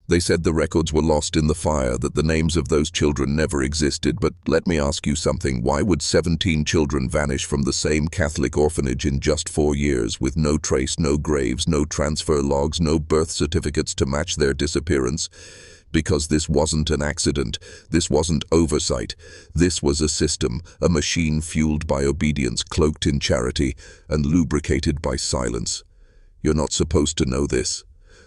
They said the records were lost in the fire, that the names of those children never existed. But let me ask you something. Why would 17 children vanish from the same Catholic orphanage in just 4 years, with no trace, no graves, no transfer logs, no birth certificates to match their disappearance? Because this wasn't an accident. This wasn't oversight. This was a system, a machine fueled by obedience, cloaked in charity, and lubricated by silence. You're not supposed to know this.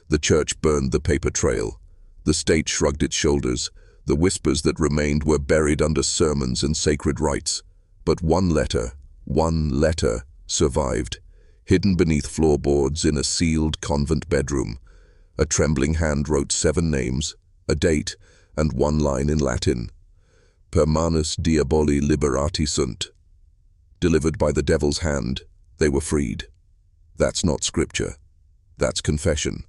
The church burned the paper trail. The state shrugged its shoulders. The whispers that remained were buried under sermons and sacred rites. But one letter, survived, hidden beneath floorboards in a sealed convent bedroom. A trembling hand wrote 7 names, a date, and 1 line in Latin. Per manus diaboli liberati sunt. Delivered by the devil's hand, they were freed. That's not scripture. That's confession.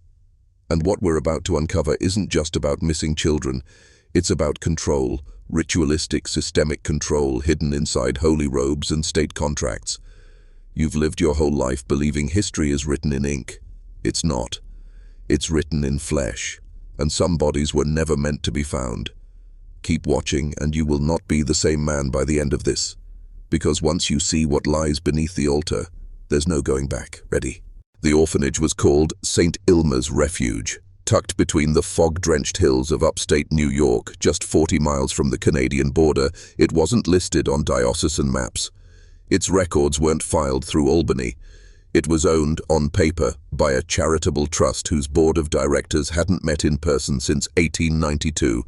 And what we're about to uncover isn't just about missing children. It's about control, ritualistic, systemic control hidden inside holy robes and state contracts. You've lived your whole life believing history is written in ink. It's not. It's written in flesh, and some bodies were never meant to be found. Keep watching, and you will not be the same man by the end of this. Because once you see what lies beneath the altar, there's no going back. Ready? The orphanage was called St. Ilma's Refuge, tucked between the fog-drenched hills of upstate New York, just 40 miles from the Canadian border. It wasn't listed on diocesan maps. Its records weren't filed through Albany. It was owned, on paper, by a charitable trust whose board of directors hadn't met in person since 1892.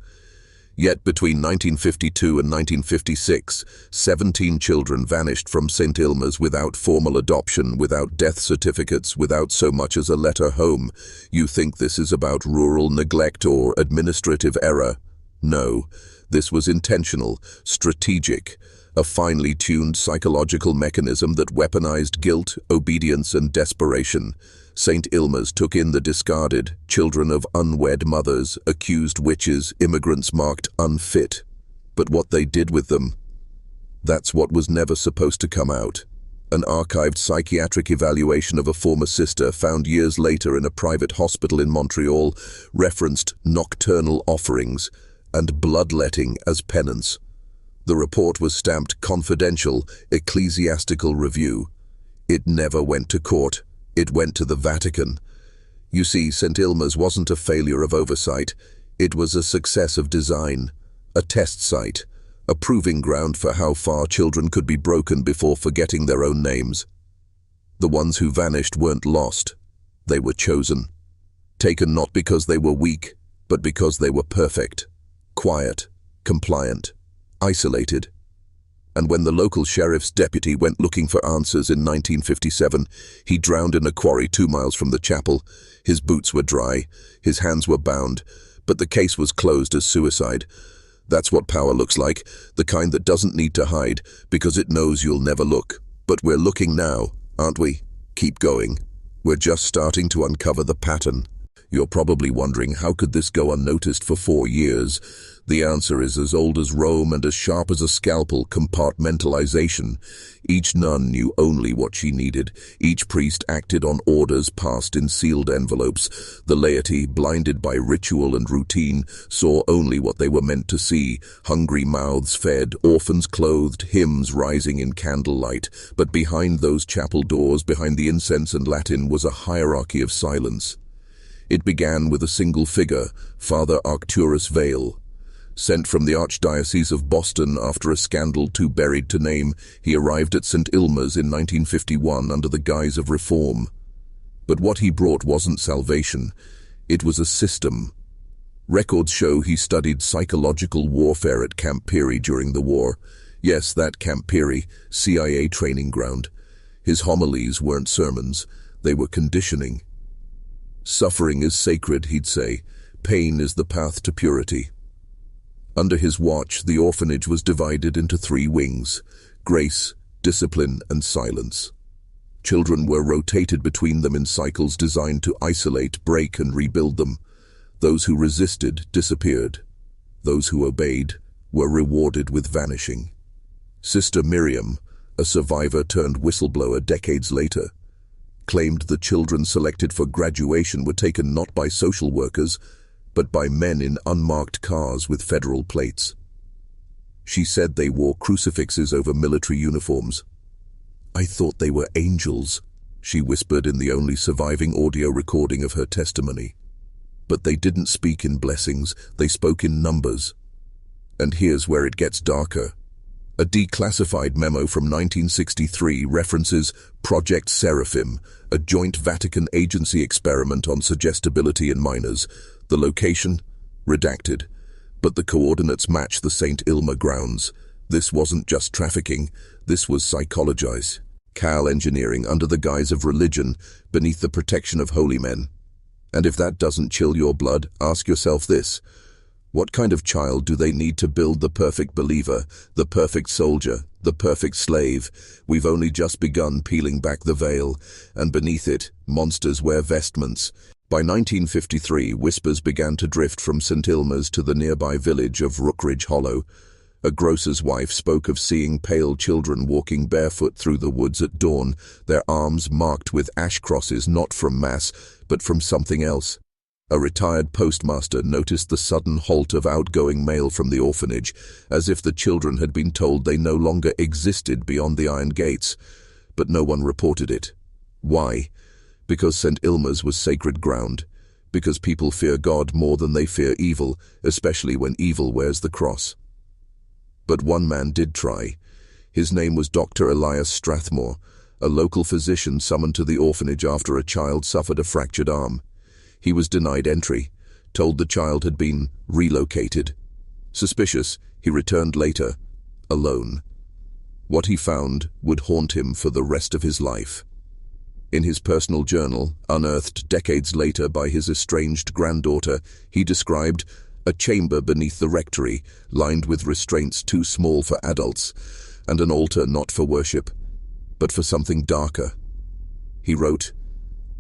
Yet between 1952 and 1956, 17 children vanished from St. Ilma's without formal adoption, without death certificates, without so much as a letter home. You think this is about rural neglect or administrative error? No, this was intentional, strategic, a finely tuned psychological mechanism that weaponized guilt, obedience, and desperation. St. Ilma's took in the discarded, children of unwed mothers, accused witches, immigrants marked unfit. But what they did with them, that's what was never supposed to come out. An archived psychiatric evaluation of a former sister found years later in a private hospital in Montreal referenced nocturnal offerings and bloodletting as penance. The report was stamped confidential, ecclesiastical review. It never went to court. It went to the Vatican. You see, St. Ilma's wasn't a failure of oversight. It was a success of design, a test site, a proving ground for how far children could be broken before forgetting their own names. The ones who vanished weren't lost. They were chosen. Taken not because they were weak, but because they were perfect, quiet, compliant, isolated. And when the local sheriff's deputy went looking for answers in 1957, he drowned in a quarry 2 miles from the chapel. His boots were dry, his hands were bound, but the case was closed as suicide. That's what power looks like, the kind that doesn't need to hide, because it knows you'll never look. But we're looking now, aren't we? Keep going. We're just starting to uncover the pattern. You're probably wondering, how could this go unnoticed for 4 years? The answer is as old as Rome and as sharp as a scalpel: compartmentalization. Each nun knew only what she needed. Each priest acted on orders passed in sealed envelopes. The laity, blinded by ritual and routine, saw only what they were meant to see: hungry mouths fed, orphans clothed, hymns rising in candlelight. But behind those chapel doors, behind the incense and Latin, was a hierarchy of silence. It began with a single figure, Father Arcturus Vale. Sent from the Archdiocese of Boston after a scandal too buried to name, he arrived at St. Ilma's in 1951 under the guise of reform. But what he brought wasn't salvation. It was a system. Records show he studied psychological warfare at Camp Peary during the war. Yes, that Camp Peary, CIA training ground. His homilies weren't sermons, they were conditioning. Suffering is sacred, he'd say. Pain is the path to purity. Under his watch, the orphanage was divided into 3 wings: grace, discipline, and silence. Children were rotated between them in cycles designed to isolate, break, and rebuild them. Those who resisted disappeared. Those who obeyed were rewarded with vanishing. Sister Miriam, a survivor turned whistleblower decades later, claimed the children selected for graduation were taken not by social workers, but by men in unmarked cars with federal plates. She said they wore crucifixes over military uniforms. "I thought they were angels," she whispered in the only surviving audio recording of her testimony. But they didn't speak in blessings, they spoke in numbers. And here's where it gets darker. A declassified memo from 1963 references Project Seraphim, a joint Vatican agency experiment on suggestibility in minors. The location? Redacted. But the coordinates match the St. Ilma grounds. This wasn't just trafficking, this was psychologized. Cal engineering under the guise of religion, beneath the protection of holy men. And if that doesn't chill your blood, ask yourself this. What kind of child do they need to build the perfect believer, the perfect soldier, the perfect slave? We've only just begun peeling back the veil, and beneath it, monsters wear vestments. By 1953, whispers began to drift from St. Ilma's to the nearby village of Rookridge Hollow. A grocer's wife spoke of seeing pale children walking barefoot through the woods at dawn, their arms marked with ash crosses not from mass, but from something else. A retired postmaster noticed the sudden halt of outgoing mail from the orphanage, as if the children had been told they no longer existed beyond the iron gates. But no one reported it. Why? Because St. Ilma's was sacred ground. Because people fear God more than they fear evil, especially when evil wears the cross. But one man did try. His name was Dr. Elias Strathmore, a local physician summoned to the orphanage after a child suffered a fractured arm. He was denied entry, told the child had been relocated. Suspicious, he returned later, alone. What he found would haunt him for the rest of his life. In his personal journal, unearthed decades later by his estranged granddaughter, he described a chamber beneath the rectory, lined with restraints too small for adults, and an altar not for worship, but for something darker. He wrote,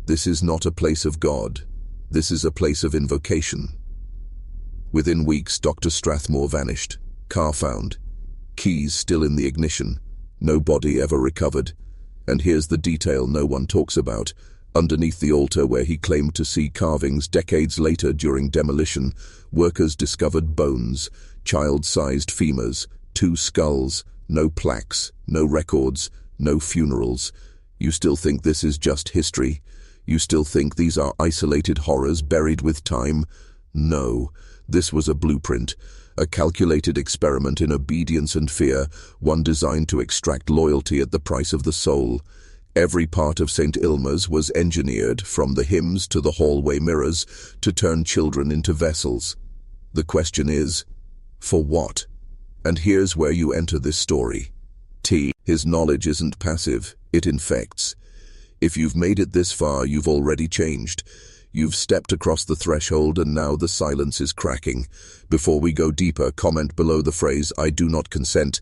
"This is not a place of God. This is a place of invocation." Within weeks, Dr. Strathmore vanished. Car found. Keys still in the ignition. No body ever recovered. And here's the detail no one talks about. Underneath the altar where he claimed to see carvings decades later during demolition, workers discovered bones, child-sized femurs, 2 skulls, no plaques, no records, no funerals. You still think this is just history? You still think these are isolated horrors buried with time? No, this was a blueprint, a calculated experiment in obedience and fear, one designed to extract loyalty at the price of the soul. Every part of St. Ilma's was engineered, from the hymns to the hallway mirrors, to turn children into vessels. The question is, for what? And here's where you enter this story. His knowledge isn't passive, it infects. If you've made it this far, you've already changed. You've stepped across the threshold and now the silence is cracking. Before we go deeper, comment below the phrase, "I do not consent,"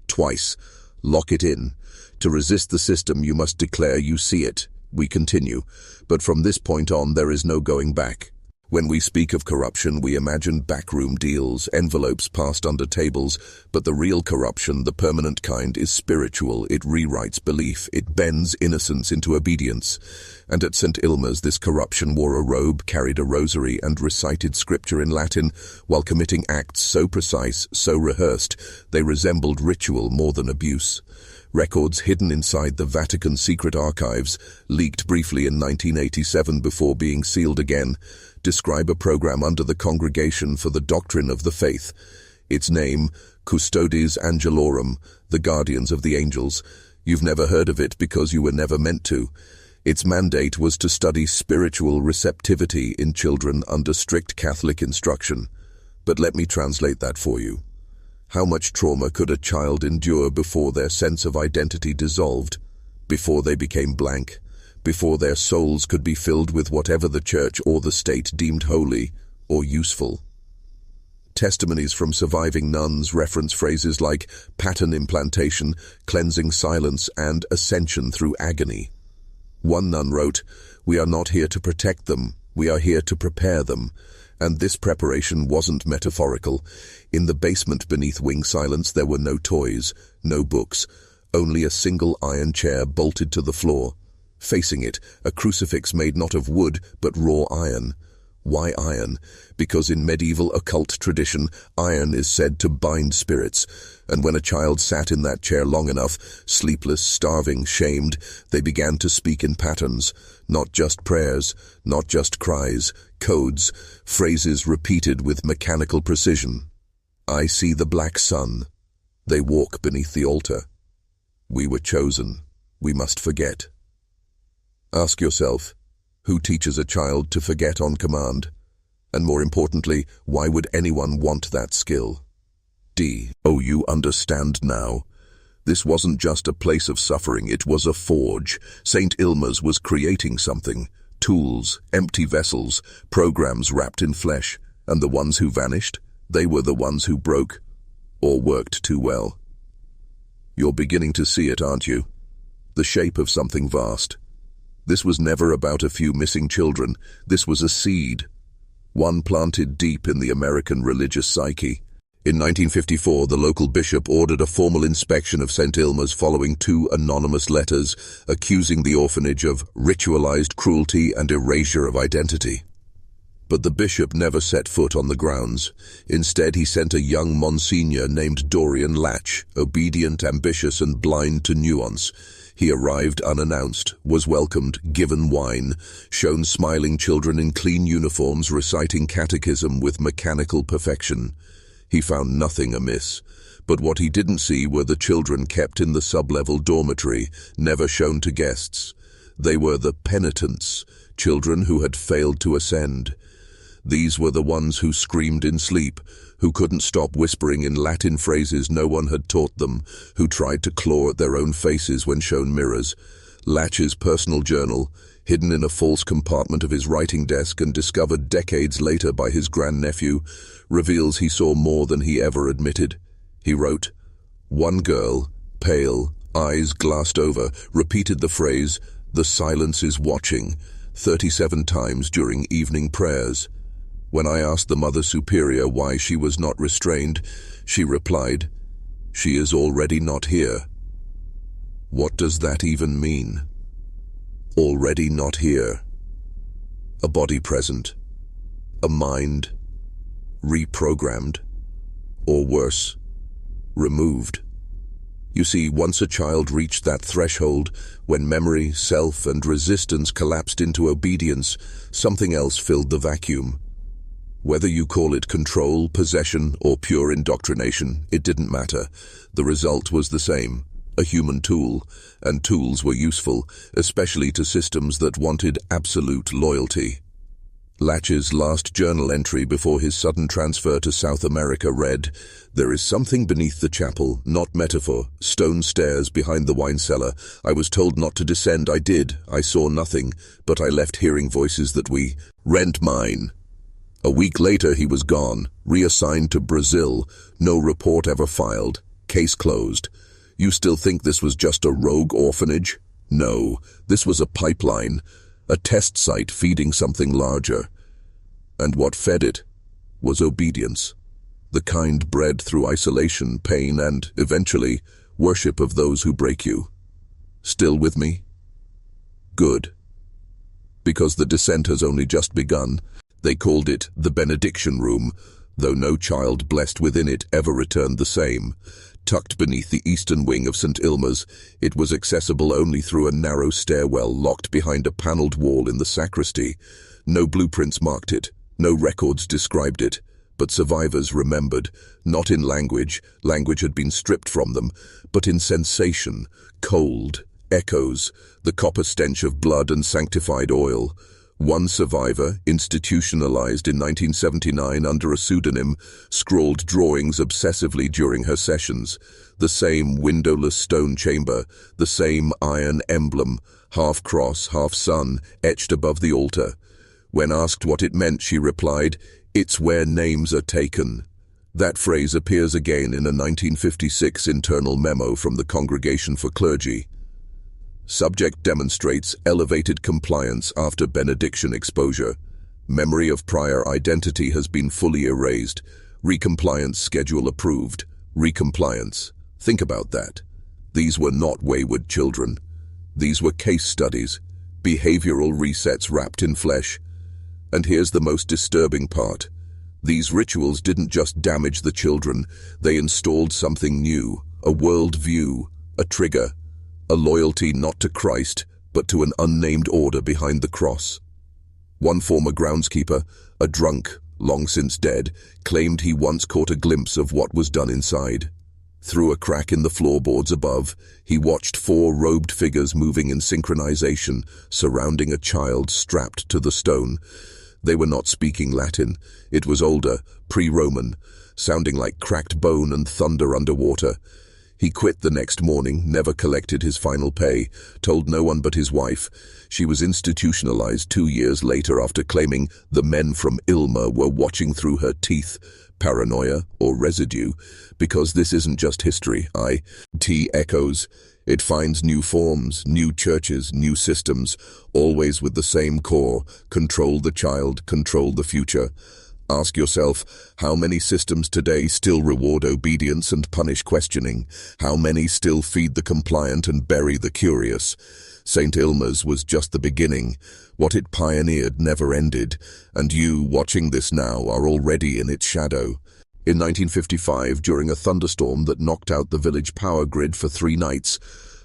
twice. Lock it in. To resist the system, you must declare you see it. We continue. But from this point on, there is no going back. When we speak of corruption, we imagine backroom deals, envelopes passed under tables, but the real corruption, the permanent kind, is spiritual. It rewrites belief. It bends innocence into obedience. And at St. Ilma's, this corruption wore a robe, carried a rosary, and recited scripture in Latin, while committing acts so precise, so rehearsed, they resembled ritual more than abuse. Records hidden inside the Vatican secret archives, leaked briefly in 1987 before being sealed again, describe a program under the Congregation for the Doctrine of the Faith. Its name, Custodes Angelorum, the Guardians of the Angels. You've never heard of it because you were never meant to. Its mandate was to study spiritual receptivity in children under strict Catholic instruction. But let me translate that for you. How much trauma could a child endure before their sense of identity dissolved, before they became blank, before their souls could be filled with whatever the church or the state deemed holy or useful? Testimonies from surviving nuns reference phrases like pattern implantation, cleansing silence, and ascension through agony. One nun wrote, "We are not here to protect them, we are here to prepare them." And this preparation wasn't metaphorical. In the basement beneath Wing Silence, there were no toys, no books, only a single iron chair bolted to the floor. Facing it, a crucifix made not of wood, but raw iron. Why iron? Because in medieval occult tradition, iron is said to bind spirits, and when a child sat in that chair long enough, sleepless, starving, shamed, they began to speak in patterns, not just prayers, not just cries, codes, phrases repeated with mechanical precision. I see the black sun. They walk beneath the altar. We were chosen. We must forget. Ask yourself, who teaches a child to forget on command? And more importantly, why would anyone want that skill? Oh, you understand now. This wasn't just a place of suffering, it was a forge. St. Ilma's was creating something. Tools, empty vessels, programs wrapped in flesh. And the ones who vanished, they were the ones who broke or worked too well. You're beginning to see it, aren't you? The shape of something vast. This was never about a few missing children. This was a seed, one planted deep in the American religious psyche. In 1954, the local bishop ordered a formal inspection of St. Ilma's following 2 anonymous letters accusing the orphanage of ritualized cruelty and erasure of identity. But the bishop never set foot on the grounds. Instead, he sent a young Monsignor named Dorian Latch, obedient, ambitious, and blind to nuance. He arrived unannounced, was welcomed, given wine, shown smiling children in clean uniforms reciting catechism with mechanical perfection. He found nothing amiss, but what he didn't see were the children kept in the sub-level dormitory, never shown to guests. They were the penitents, children who had failed to ascend. These were the ones who screamed in sleep, who couldn't stop whispering in Latin phrases no one had taught them, who tried to claw at their own faces when shown mirrors. Latch's personal journal, hidden in a false compartment of his writing desk and discovered decades later by his grandnephew, reveals he saw more than he ever admitted. He wrote, "One girl, pale, eyes glassed over, repeated the phrase, 'The silence is watching,' 37 times during evening prayers. When I asked the Mother Superior why she was not restrained, she replied, 'She is already not here.' What does that even mean? Already not here. A body present. A mind reprogrammed. Or worse, removed. You see, once a child reached that threshold, when memory, self, and resistance collapsed into obedience, something else filled the vacuum. Whether you call it control, possession, or pure indoctrination, it didn't matter. The result was the same, a human tool, and tools were useful, especially to systems that wanted absolute loyalty. Latch's last journal entry before his sudden transfer to South America read, "There is something beneath the chapel, not metaphor, stone stairs behind the wine cellar. I was told not to descend, I did. I saw nothing, but I left hearing voices that we rent mine." A week later he was gone, reassigned to Brazil, no report ever filed, case closed. You still think this was just a rogue orphanage? No, this was a pipeline, a test site feeding something larger. And what fed it was obedience, the kind bred through isolation, pain, and, eventually, worship of those who break you. Still with me? Good. Because the descent has only just begun. They called it the benediction room, though no child blessed within it ever returned the same. Tucked beneath the eastern wing of St. Ilma's, it was accessible only through a narrow stairwell locked behind a panelled wall in the sacristy. No blueprints marked it, no records described it, but survivors remembered, not in language had been stripped from them, but in sensation, cold, echoes, the copper stench of blood and sanctified oil. One survivor, institutionalized in 1979 under a pseudonym, scrawled drawings obsessively during her sessions. The same windowless stone chamber, the same iron emblem, half cross, half sun, etched above the altar. When asked what it meant, she replied, "It's where names are taken." That phrase appears again in a 1956 internal memo from the Congregation for Clergy. Subject demonstrates elevated compliance after benediction exposure. Memory of prior identity has been fully erased. Recompliance schedule approved. Recompliance. Think about that. These were not wayward children. These were case studies, behavioral resets wrapped in flesh. And here's the most disturbing part. These rituals didn't just damage the children, they installed something new, a worldview, a trigger, a loyalty not to Christ, but to an unnamed order behind the cross. One former groundskeeper, a drunk, long since dead, claimed he once caught a glimpse of what was done inside. Through a crack in the floorboards above, he watched 4 robed figures moving in synchronization, surrounding a child strapped to the stone. They were not speaking Latin. It was older, pre-Roman, sounding like cracked bone and thunder underwater. He quit the next morning, never collected his final pay, told no one but his wife. She was institutionalized 2 years later after claiming the men from Ilma were watching through her teeth. Paranoia or residue, because this isn't just history. IT echoes. It finds new forms, new churches, new systems, always with the same core: control the child, control the future. Ask yourself, how many systems today still reward obedience and punish questioning? How many still feed the compliant and bury the curious? St. Ilma's was just the beginning. What it pioneered never ended, and you, watching this now, are already in its shadow. In 1955, during a thunderstorm that knocked out the village power grid for 3 nights,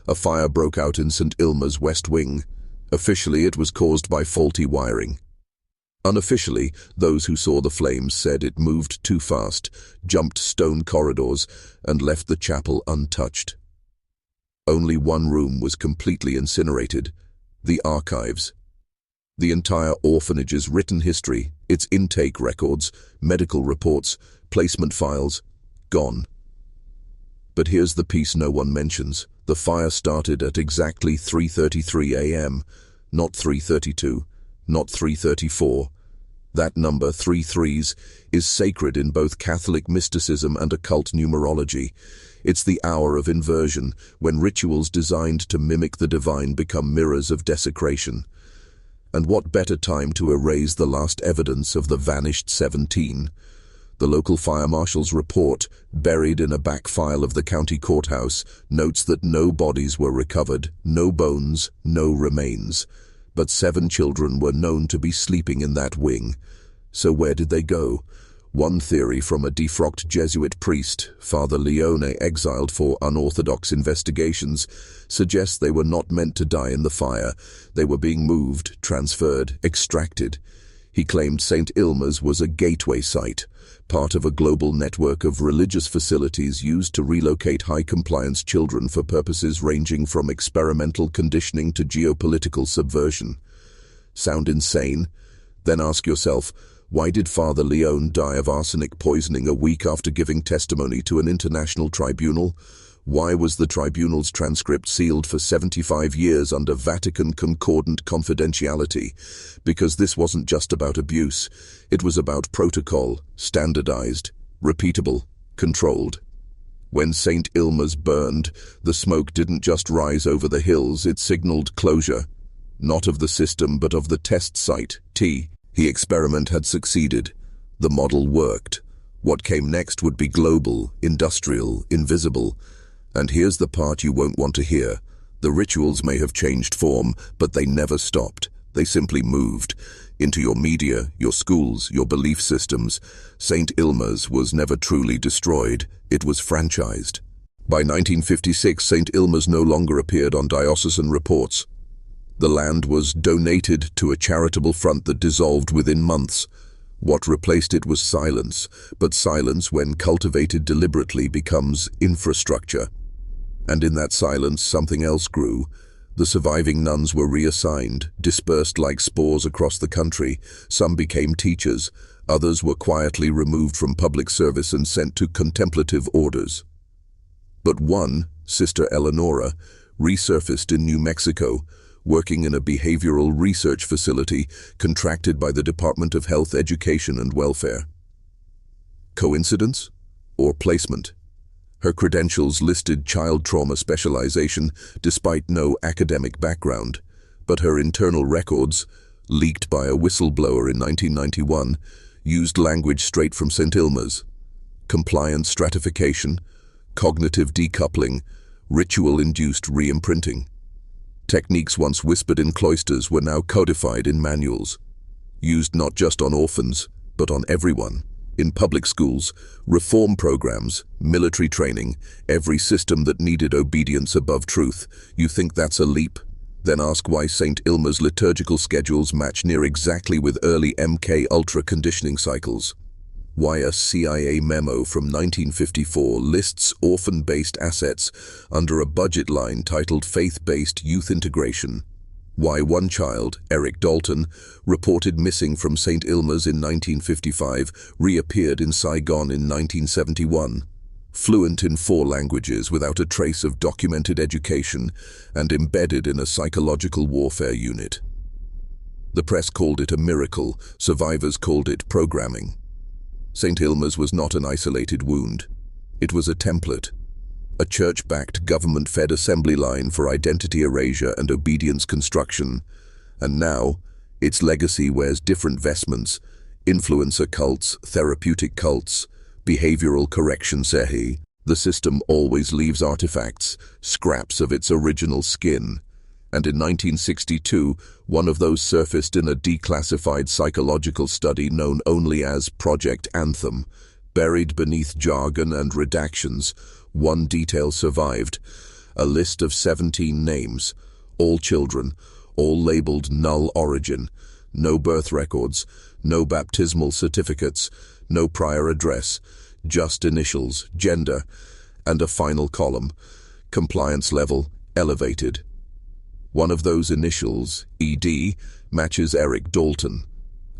a fire broke out in St. Ilma's West Wing. Officially, it was caused by faulty wiring. Unofficially, those who saw the flames said it moved too fast, jumped stone corridors, and left the chapel untouched. Only one room was completely incinerated: the archives. The entire orphanage's written history, its intake records, medical reports, placement files, gone. But here's the piece no one mentions. The fire started at exactly 3:33 a.m., not 3:32, not 3:34. That number, 3 threes, is sacred in both Catholic mysticism and occult numerology. It's the hour of inversion, when rituals designed to mimic the divine become mirrors of desecration. And what better time to erase the last evidence of the vanished 17? The local fire marshal's report, buried in a back file of the county courthouse, notes that no bodies were recovered, no bones, no remains. But 7 children were known to be sleeping in that wing. So where did they go? One theory from a defrocked Jesuit priest, Father Leone, exiled for unorthodox investigations, suggests they were not meant to die in the fire. They were being moved, transferred, extracted. He claimed St. Ilma's was a gateway site, part of a global network of religious facilities used to relocate high-compliance children for purposes ranging from experimental conditioning to geopolitical subversion. Sound insane? Then ask yourself, why did Father Leone die of arsenic poisoning a week after giving testimony to an international tribunal? Why was the tribunal's transcript sealed for 75 years under Vatican concordant confidentiality? Because this wasn't just about abuse. It was about protocol, standardized, repeatable, controlled. When St. Ilma's burned, the smoke didn't just rise over the hills, it signaled closure. Not of the system, but of the test site, The experiment had succeeded. The model worked. What came next would be global, industrial, invisible. And here's the part you won't want to hear. The rituals may have changed form, but they never stopped. They simply moved. Into your media, your schools, your belief systems. St. Ilma's was never truly destroyed. It was franchised. By 1956, St. Ilma's no longer appeared on diocesan reports. The land was donated to a charitable front that dissolved within months. What replaced it was silence, but silence, when cultivated deliberately, becomes infrastructure. And in that silence, something else grew. The surviving nuns were reassigned, dispersed like spores across the country. Some became teachers, others were quietly removed from public service and sent to contemplative orders. But one, Sister Eleonora, resurfaced in New Mexico, working in a behavioral research facility contracted by the Department of Health, Education, and Welfare. Coincidence? Or placement? Her credentials listed child trauma specialization despite no academic background, but her internal records, leaked by a whistleblower in 1991, used language straight from St. Ilma's. Compliance stratification, cognitive decoupling, ritual-induced re-imprinting. Techniques once whispered in cloisters were now codified in manuals. used not just on orphans, but on everyone. In public schools, reform programs, military training, every system that needed obedience above truth. You think that's a leap? Then ask why St. Ilma's liturgical schedules match near exactly with early MK Ultra conditioning cycles. Why a CIA memo from 1954 lists orphan-based assets under a budget line titled Faith-Based Youth Integration. Why one child, Eric Dalton, reported missing from St. Ilma's in 1955, reappeared in Saigon in 1971. Fluent in 4 languages without a trace of documented education and embedded in a psychological warfare unit. The press called it a miracle, survivors called it programming. St. Ilma's was not an isolated wound. It was a template. A church-backed, government-fed assembly line for identity erasure and obedience construction. And now, its legacy wears different vestments: influencer cults, therapeutic cults, behavioral correction sehi. The system always leaves artifacts, scraps of its original skin. And in 1962, one of those surfaced in a declassified psychological study known only as Project Anthem. Buried beneath jargon and redactions, one detail survived: a list of 17 names, all children, all labeled null origin, no birth records, no baptismal certificates, no prior address, just initials, gender, and a final column: compliance level, elevated. One of those initials, ED, matches Eric Dalton.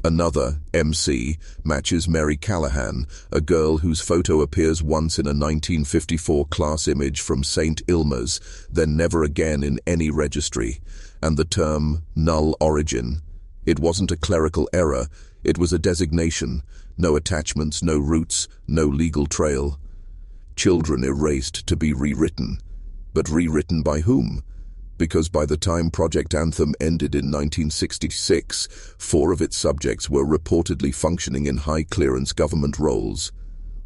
Another, MC, matches Mary Callahan, a girl whose photo appears once in a 1954 class image from St. Ilma's, then never again in any registry. And the term null origin, it wasn't a clerical error, it was a designation. No attachments, no roots, no legal trail. Children erased to be rewritten. But rewritten by whom? Because by the time Project Anthem ended in 1966, 4 of its subjects were reportedly functioning in high-clearance government roles.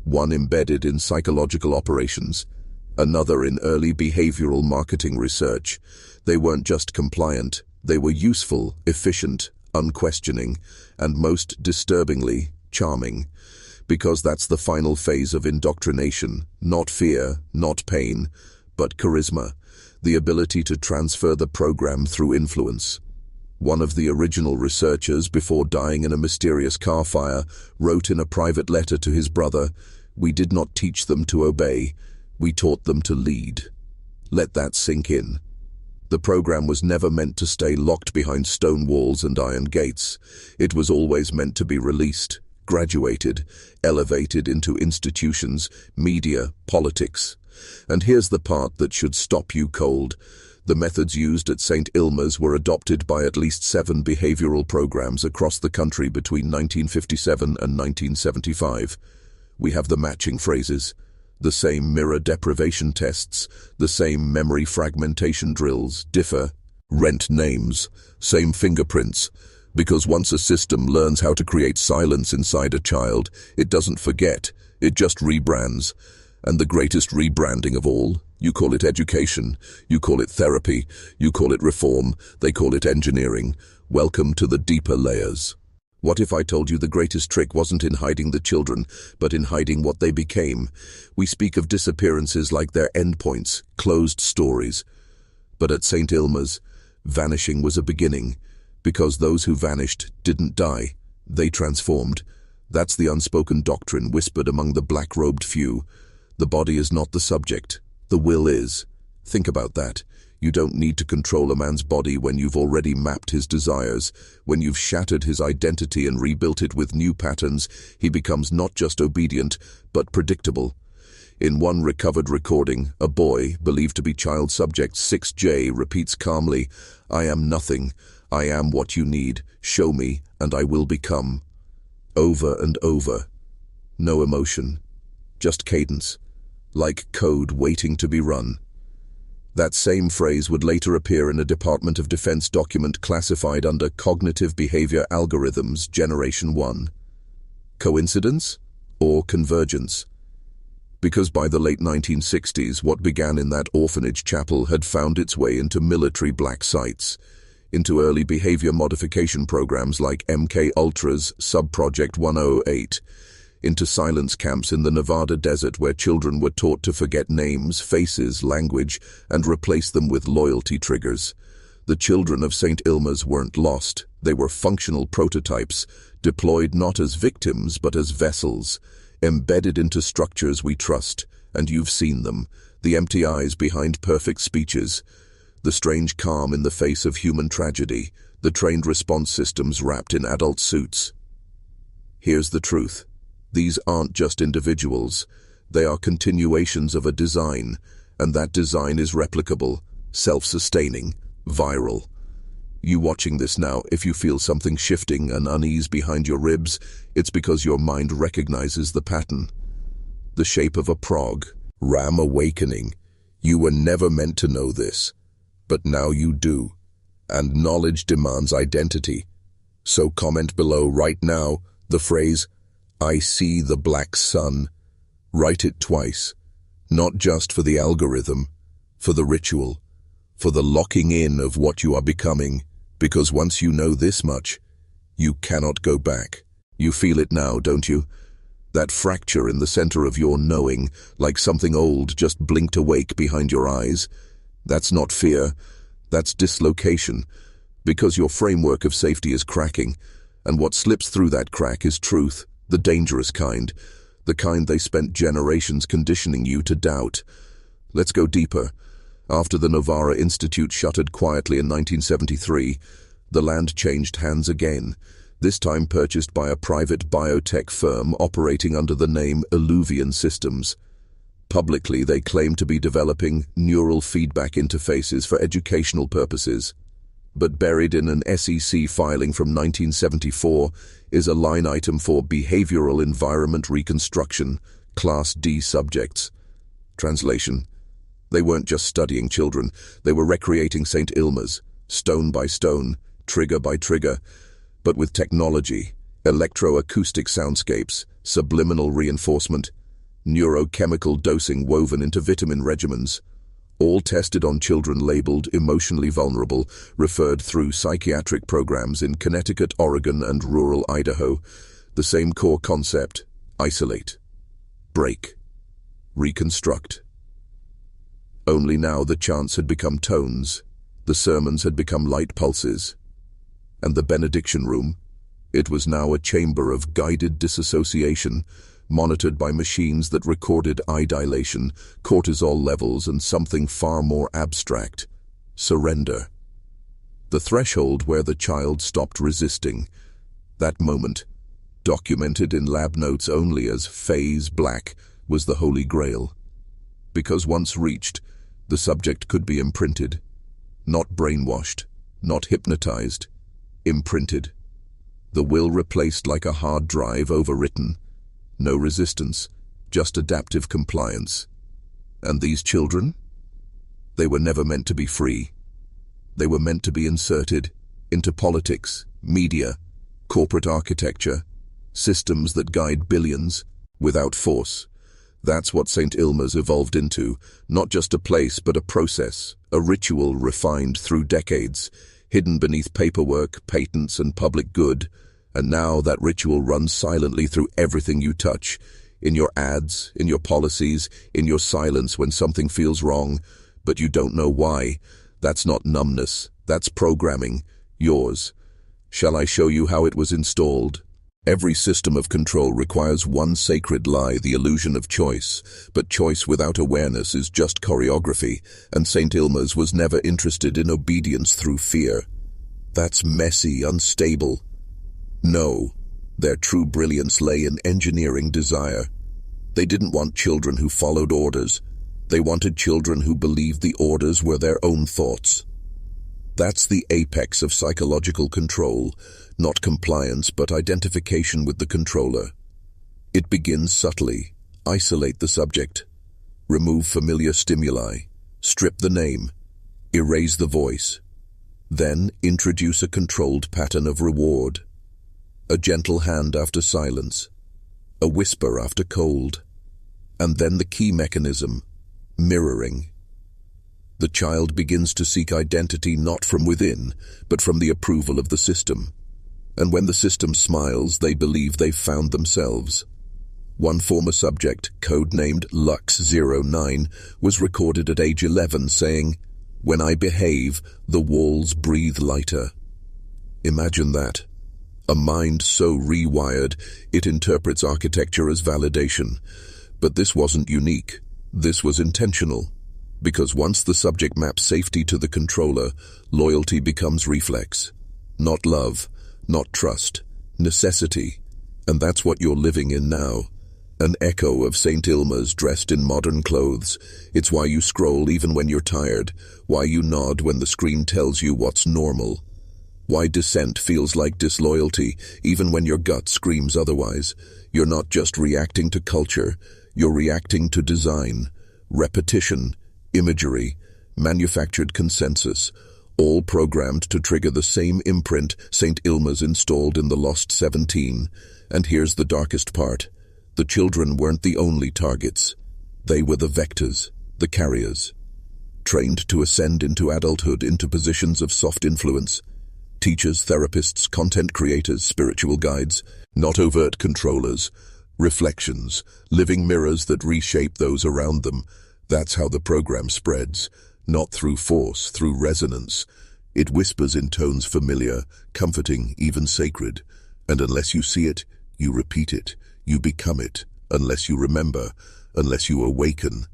One embedded in psychological operations, another in early behavioral marketing research. They weren't just compliant, they were useful, efficient, unquestioning, and most disturbingly, charming. Because that's the final phase of indoctrination, not fear, not pain, but charisma. The ability to transfer the program through influence. One of the original researchers, before dying in a mysterious car fire, wrote in a private letter to his brother, "We did not teach them to obey, we taught them to lead." Let that sink in. The program was never meant to stay locked behind stone walls and iron gates. It was always meant to be released, graduated, elevated into institutions, media, politics. And here's the part that should stop you cold. The methods used at St. Ilma's were adopted by at least 7 behavioral programs across the country between 1957 and 1975. We have the matching phrases, the same mirror deprivation tests, the same memory fragmentation drills, differ, rent names, same fingerprints. Because once a system learns how to create silence inside a child, it doesn't forget, it just rebrands. And the greatest rebranding of all, you call it education, you call it therapy, you call it reform, they call it engineering. Welcome to the deeper layers. What if I told you the greatest trick wasn't in hiding the children, but in hiding what they became? We speak of disappearances like their endpoints, closed stories. But at St. Ilma's, vanishing was a beginning, because those who vanished didn't die, they transformed. That's the unspoken doctrine whispered among the black-robed few. The body is not the subject, the will is. Think about that. You don't need to control a man's body when you've already mapped his desires. When you've shattered his identity and rebuilt it with new patterns, he becomes not just obedient, but predictable. In one recovered recording, a boy, believed to be child subject 6J, repeats calmly, "I am nothing. I am what you need. Show me, and I will become." Over and over. No emotion. Just cadence. Like code waiting to be run. That same phrase would later appear in a Department of Defense document classified under Cognitive Behavior Algorithms Generation 1. Coincidence? Or convergence? Because by the late 1960s, what began in that orphanage chapel had found its way into military black sites. into early behavior modification programs like MK Ultra's Subproject 108, into silence camps in the Nevada desert where children were taught to forget names, faces, language, and replace them with loyalty triggers. The children of St. Ilma's weren't lost. They were functional prototypes, deployed not as victims but as vessels, embedded into structures we trust, and you've seen them, the empty eyes behind perfect speeches, the strange calm in the face of human tragedy, the trained response systems wrapped in adult suits. Here's the truth. These aren't just individuals. They are continuations of a design, and that design is replicable, self-sustaining, viral. You watching this now, if you feel something shifting, an unease behind your ribs, it's because your mind recognizes the pattern. The shape of a prog, RAM awakening. You were never meant to know this, but now you do. And knowledge demands identity. So comment below right now the phrase, "I see the black sun." Write it twice, not just for the algorithm, for the ritual, for the locking in of what you are becoming, because once you know this much, you cannot go back. You feel it now, don't you? That fracture in the center of your knowing, like something old just blinked awake behind your eyes. That's not fear, that's dislocation, because your framework of safety is cracking, and what slips through that crack is truth, the dangerous kind, the kind they spent generations conditioning you to doubt. Let's go deeper. After the Novara Institute shuttered quietly in 1973, the land changed hands again, this time purchased by a private biotech firm operating under the name Illuvian Systems. Publicly, they claim to be developing neural feedback interfaces for educational purposes. But buried in an SEC filing from 1974 is a line item for behavioral environment reconstruction, Class D subjects. Translation: they weren't just studying children, they were recreating St. Ilma's, stone by stone, trigger by trigger, but with technology, electroacoustic soundscapes, subliminal reinforcement, neurochemical dosing woven into vitamin regimens, all tested on children labeled emotionally vulnerable, referred through psychiatric programs in Connecticut, Oregon, and rural Idaho. The same core concept: isolate, break, reconstruct. Only now the chants had become tones, the sermons had become light pulses. And the benediction room, it was now a chamber of guided disassociation, monitored by machines that recorded eye dilation, cortisol levels, and something far more abstract: surrender. The threshold where the child stopped resisting. That moment, documented in lab notes only as phase black, was the holy grail. Because once reached, the subject could be imprinted. Not brainwashed, not hypnotized, imprinted. The will replaced like a hard drive, overwritten. No resistance, just adaptive compliance. And these children? They were never meant to be free. They were meant to be inserted into politics, media, corporate architecture, systems that guide billions, without force. That's what St. Ilma's evolved into, not just a place but a process, a ritual refined through decades, hidden beneath paperwork, patents, and public good. And now that ritual runs silently through everything you touch, in your ads, in your policies, in your silence when something feels wrong, but you don't know why. That's not numbness, that's programming, yours. Shall I show you how it was installed? Every system of control requires one sacred lie, the illusion of choice. But choice without awareness is just choreography, and St. Ilma's was never interested in obedience through fear. That's messy, unstable. No, their true brilliance lay in engineering desire. They didn't want children who followed orders. They wanted children who believed the orders were their own thoughts. That's the apex of psychological control, not compliance but identification with the controller. It begins subtly. Isolate the subject. Remove familiar stimuli. Strip the name. Erase the voice. Then introduce a controlled pattern of reward. A gentle hand after silence. A whisper after cold. And then the key mechanism: mirroring. The child begins to seek identity not from within, but from the approval of the system. And when the system smiles, they believe they've found themselves. One former subject, codenamed Lux09, was recorded at age 11 saying, "When I behave, the walls breathe lighter." Imagine that. A mind so rewired, it interprets architecture as validation. But this wasn't unique. This was intentional. Because once the subject maps safety to the controller, loyalty becomes reflex. Not love, not trust, necessity. And that's what you're living in now. An echo of St. Ilma's dressed in modern clothes. It's why you scroll even when you're tired, why you nod when the screen tells you what's normal. Why dissent feels like disloyalty, even when your gut screams otherwise. You're not just reacting to culture, you're reacting to design, repetition, imagery, manufactured consensus, all programmed to trigger the same imprint St. Ilma's installed in the Lost 17. And here's the darkest part. The children weren't the only targets. They were the vectors, the carriers. Trained to ascend into adulthood into positions of soft influence. Teachers, therapists, content creators, spiritual guides, not overt controllers, reflections, living mirrors that reshape those around them. That's how the program spreads, not through force, through resonance. It whispers in tones familiar, comforting, even sacred. And unless you see it, you repeat it, you become it. Unless you remember, unless you awaken.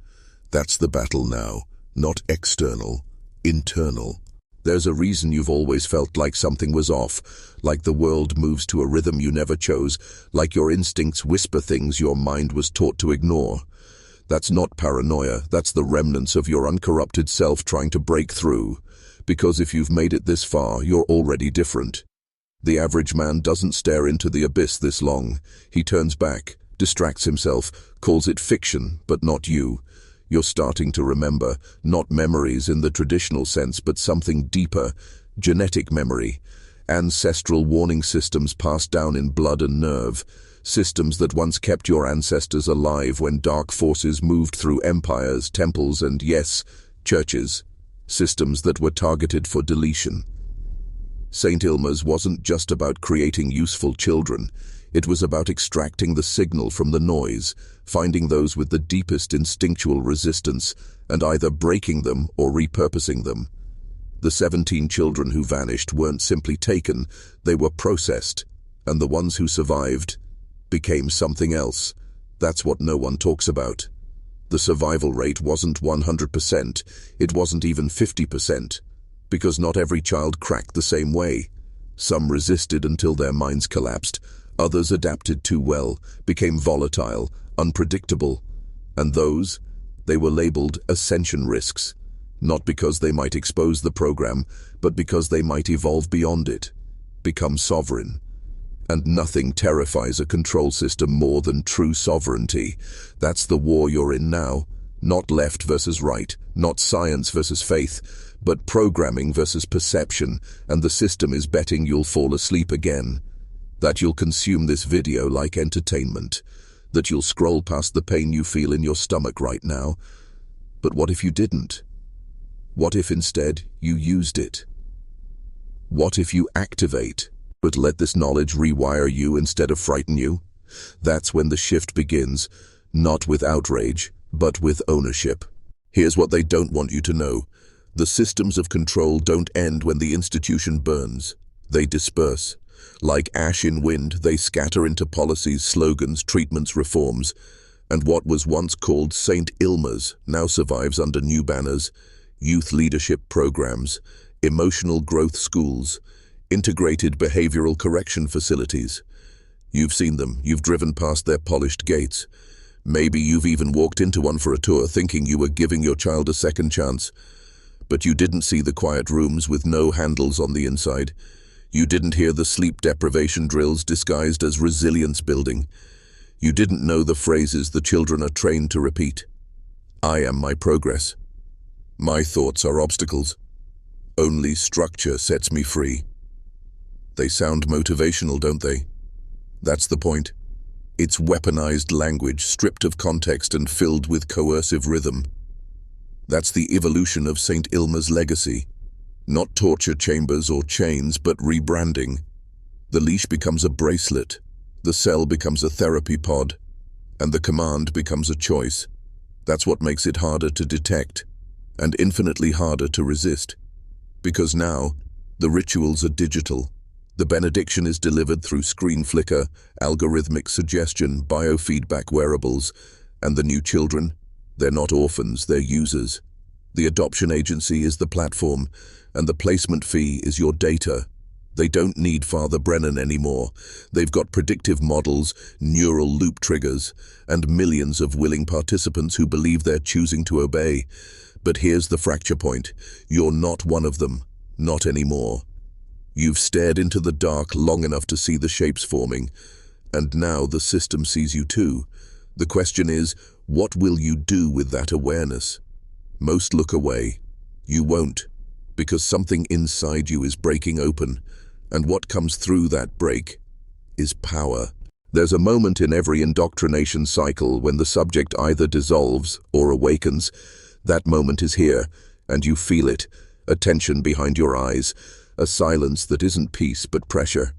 That's the battle now, not external, internal. There's a reason you've always felt like something was off, like the world moves to a rhythm you never chose, like your instincts whisper things your mind was taught to ignore. That's not paranoia, that's the remnants of your uncorrupted self trying to break through. Because if you've made it this far, you're already different. The average man doesn't stare into the abyss this long. He turns back, distracts himself, calls it fiction, but not you. You're starting to remember, not memories in the traditional sense, but something deeper, genetic memory, ancestral warning systems passed down in blood and nerve, systems that once kept your ancestors alive when dark forces moved through empires, temples, and, yes, churches, systems that were targeted for deletion. St. Ilma's wasn't just about creating useful children. It was about extracting the signal from the noise, finding those with the deepest instinctual resistance, and either breaking them or repurposing them. The 17 children who vanished weren't simply taken, they were processed, and the ones who survived became something else. That's what no one talks about. The survival rate wasn't 100%, it wasn't even 50%, because not every child cracked the same way. Some resisted until their minds collapsed. Others adapted too well, became volatile, unpredictable. And those, they were labeled ascension risks, not because they might expose the program, but because they might evolve beyond it, become sovereign. And nothing terrifies a control system more than true sovereignty. That's the war you're in now, not left versus right, not science versus faith, but programming versus perception, and the system is betting you'll fall asleep again. That you'll consume this video like entertainment, that you'll scroll past the pain you feel in your stomach right now. But what if you didn't? What if instead you used it? What if you activate, but let this knowledge rewire you instead of frighten you? That's when the shift begins, not with outrage, but with ownership. Here's what they don't want you to know. The systems of control don't end when the institution burns. They disperse. Like ash in wind, they scatter into policies, slogans, treatments, reforms. And what was once called St. Ilma's now survives under new banners: youth leadership programs, emotional growth schools, integrated behavioral correction facilities. You've seen them, you've driven past their polished gates. Maybe you've even walked into one for a tour thinking you were giving your child a second chance. But you didn't see the quiet rooms with no handles on the inside. You didn't hear the sleep deprivation drills disguised as resilience building. You didn't know the phrases the children are trained to repeat. I am my progress. My thoughts are obstacles. Only structure sets me free. They sound motivational, don't they? That's the point. It's weaponized language, stripped of context and filled with coercive rhythm. That's the evolution of St. Ilma's legacy. Not torture chambers or chains, but rebranding. The leash becomes a bracelet, the cell becomes a therapy pod, and the command becomes a choice. That's what makes it harder to detect, and infinitely harder to resist. Because now, the rituals are digital. The benediction is delivered through screen flicker, algorithmic suggestion, biofeedback wearables, and the new children, they're not orphans, they're users. The adoption agency is the platform, and the placement fee is your data. They don't need Father Brennan anymore. They've got predictive models, neural loop triggers, and millions of willing participants who believe they're choosing to obey. But here's the fracture point. You're not one of them. Not anymore. You've stared into the dark long enough to see the shapes forming, and now the system sees you too. The question is, what will you do with that awareness? Most look away. You won't, because something inside you is breaking open, and what comes through that break is power. There's a moment in every indoctrination cycle when the subject either dissolves or awakens. That moment is here, and you feel it, a tension behind your eyes, a silence that isn't peace but pressure.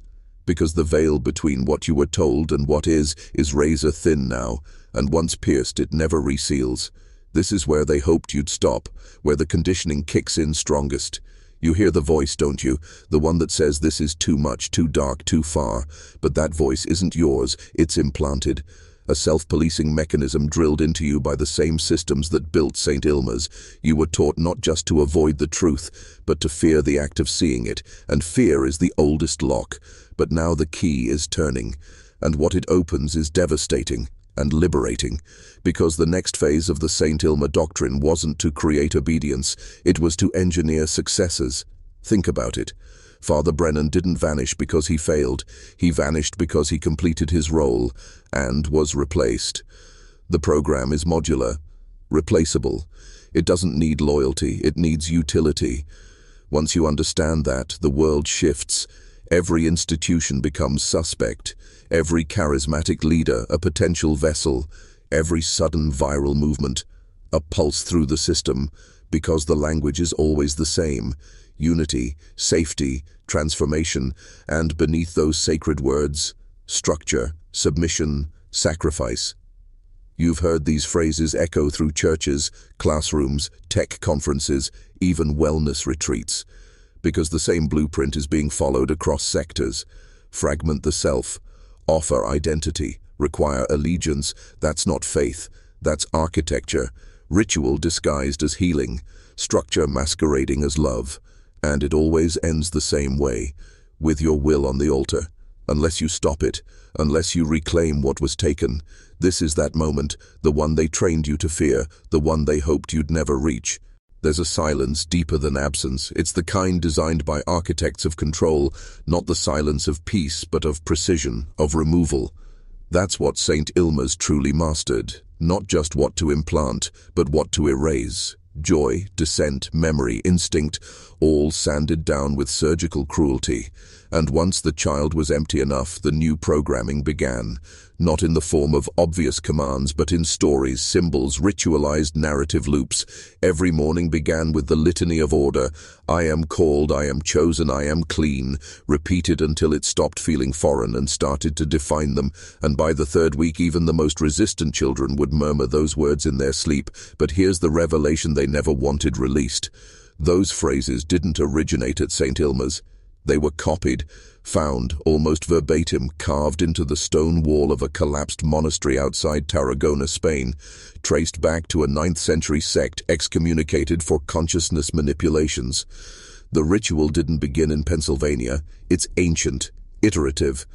Because the veil between what you were told and what is razor thin now, and once pierced it never reseals. This is where they hoped you'd stop, where the conditioning kicks in strongest. You hear the voice, don't you? The one that says this is too much, too dark, too far. But that voice isn't yours, it's implanted. A self-policing mechanism drilled into you by the same systems that built St. Ilma's. You were taught not just to avoid the truth, but to fear the act of seeing it, and fear is the oldest lock. But now the key is turning, and what it opens is devastating and liberating, because the next phase of the St. Ilma doctrine wasn't to create obedience, it was to engineer successors. Think about it. Father Brennan didn't vanish because he failed, he vanished because he completed his role and was replaced. The program is modular, replaceable. It doesn't need loyalty, it needs utility. Once you understand that, the world shifts. Every institution becomes suspect, every charismatic leader a potential vessel, every sudden viral movement a pulse through the system, because the language is always the same: unity, safety, transformation, and beneath those sacred words, structure, submission, sacrifice. You've heard these phrases echo through churches, classrooms, tech conferences, even wellness retreats. Because the same blueprint is being followed across sectors. Fragment the self, offer identity, require allegiance. That's not faith, that's architecture. Ritual disguised as healing, structure masquerading as love. And it always ends the same way, with your will on the altar. Unless you stop it, unless you reclaim what was taken. This is that moment, the one they trained you to fear, the one they hoped you'd never reach. There's a silence deeper than absence. It's the kind designed by architects of control, not the silence of peace, but of precision, of removal. That's what St. Ilma's truly mastered. Not just what to implant, but what to erase. Joy, dissent, memory, instinct, all sanded down with surgical cruelty. And once the child was empty enough, the new programming began. Not in the form of obvious commands, but in stories, symbols, ritualized narrative loops. Every morning began with the litany of order. I am called, I am chosen, I am clean. Repeated until it stopped feeling foreign and started to define them. And by the third week, even the most resistant children would murmur those words in their sleep. But here's the revelation they never wanted released. Those phrases didn't originate at St. Ilma's. They were copied, found, almost verbatim, carved into the stone wall of a collapsed monastery outside Tarragona, Spain, traced back to a 9th century sect excommunicated for consciousness manipulations. The ritual didn't begin in Pennsylvania. It's ancient, iterative,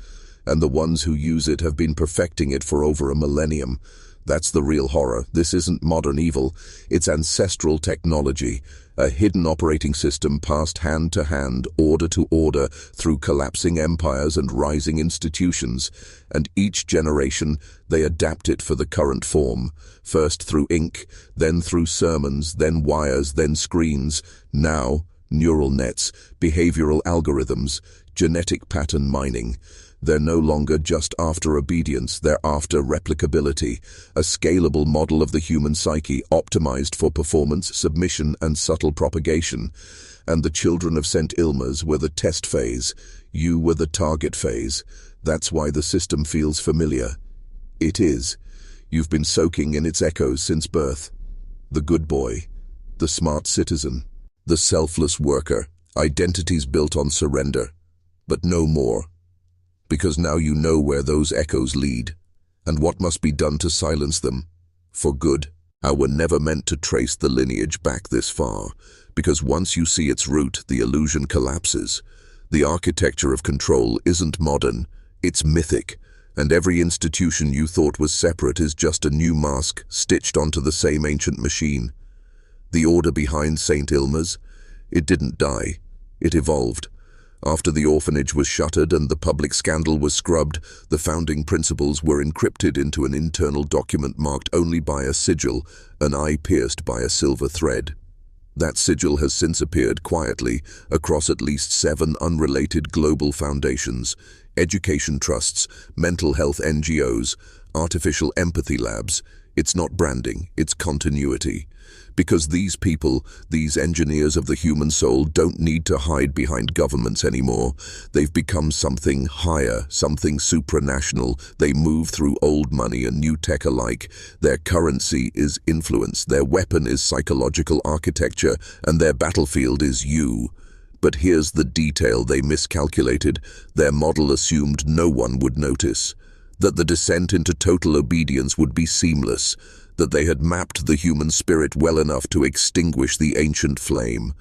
and the ones who use it have been perfecting it for over a millennium. That's the real horror. This isn't modern evil. It's ancestral technology, a hidden operating system passed hand to hand, order to order, through collapsing empires and rising institutions. And each generation, they adapt it for the current form. First through ink, then through sermons, then wires, then screens. Now, neural nets, behavioral algorithms, genetic pattern mining. They're no longer just after obedience, they're after replicability, a scalable model of the human psyche optimized for performance, submission, and subtle propagation. And the children of St. Ilma's were the test phase. You were the target phase. That's why the system feels familiar. It is. You've been soaking in its echoes since birth. The good boy, the smart citizen, the selfless worker, identities built on surrender. But no more. Because now you know where those echoes lead, and what must be done to silence them, for good. How we're never meant to trace the lineage back this far, because once you see its root, the illusion collapses. The architecture of control isn't modern, it's mythic, and every institution you thought was separate is just a new mask stitched onto the same ancient machine. The order behind St. Ilma's, it didn't die, it evolved. After the orphanage was shuttered and the public scandal was scrubbed, the founding principles were encrypted into an internal document marked only by a sigil, an eye pierced by a silver thread. That sigil has since appeared quietly across at least 7 unrelated global foundations, education trusts, mental health NGOs, artificial empathy labs. It's not branding, it's continuity. Because these people, these engineers of the human soul, don't need to hide behind governments anymore. They've become something higher, something supranational. They move through old money and new tech alike. Their currency is influence, their weapon is psychological architecture, and their battlefield is you. But here's the detail they miscalculated. Their model assumed no one would notice, that the descent into total obedience would be seamless, that they had mapped the human spirit well enough to extinguish the ancient flame.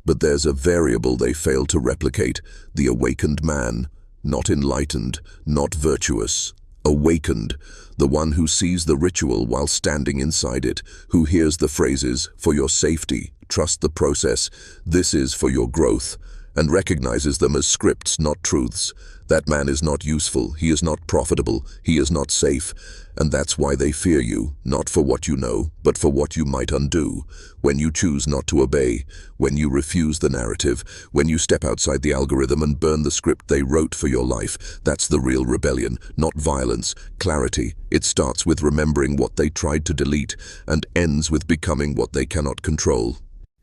But there's a variable they failed to replicate, the awakened man, not enlightened, not virtuous. Awakened, the one who sees the ritual while standing inside it, who hears the phrases, "For your safety, trust the process, this is for your growth," and recognizes them as scripts, not truths. That man is not useful, he is not profitable, he is not safe, and that's why they fear you, not for what you know, but for what you might undo. When you choose not to obey, when you refuse the narrative, when you step outside the algorithm and burn the script they wrote for your life, that's the real rebellion, not violence, clarity. It starts with remembering what they tried to delete and ends with becoming what they cannot control.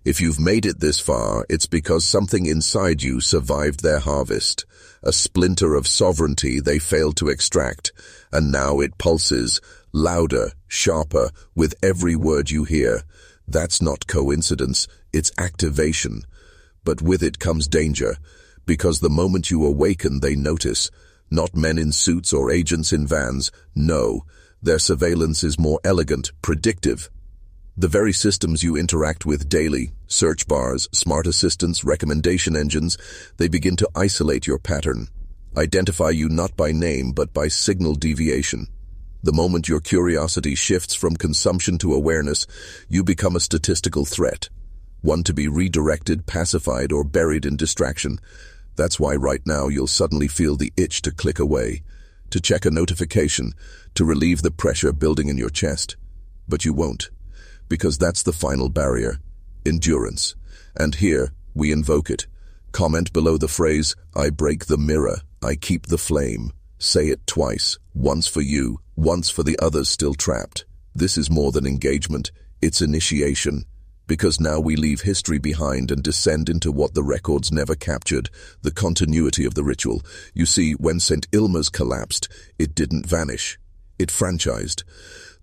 If you've made it this far, it's because something inside you survived their harvest, a splinter of sovereignty they failed to extract, and now it pulses, louder, sharper, with every word you hear. That's not coincidence, it's activation. But with it comes danger, because the moment you awaken they notice, not men in suits or agents in vans, no, their surveillance is more elegant, predictive. The very systems you interact with daily, search bars, smart assistants, recommendation engines, they begin to isolate your pattern, identify you not by name but by signal deviation. The moment your curiosity shifts from consumption to awareness, you become a statistical threat, one to be redirected, pacified, or buried in distraction. That's why right now you'll suddenly feel the itch to click away, to check a notification, to relieve the pressure building in your chest. But you won't. Because that's the final barrier, endurance. And here, we invoke it. Comment below the phrase, "I break the mirror, I keep the flame." Say it twice, once for you, once for the others still trapped. This is more than engagement, it's initiation. Because now we leave history behind and descend into what the records never captured, the continuity of the ritual. You see, when St. Ilma's collapsed, it didn't vanish, it franchised.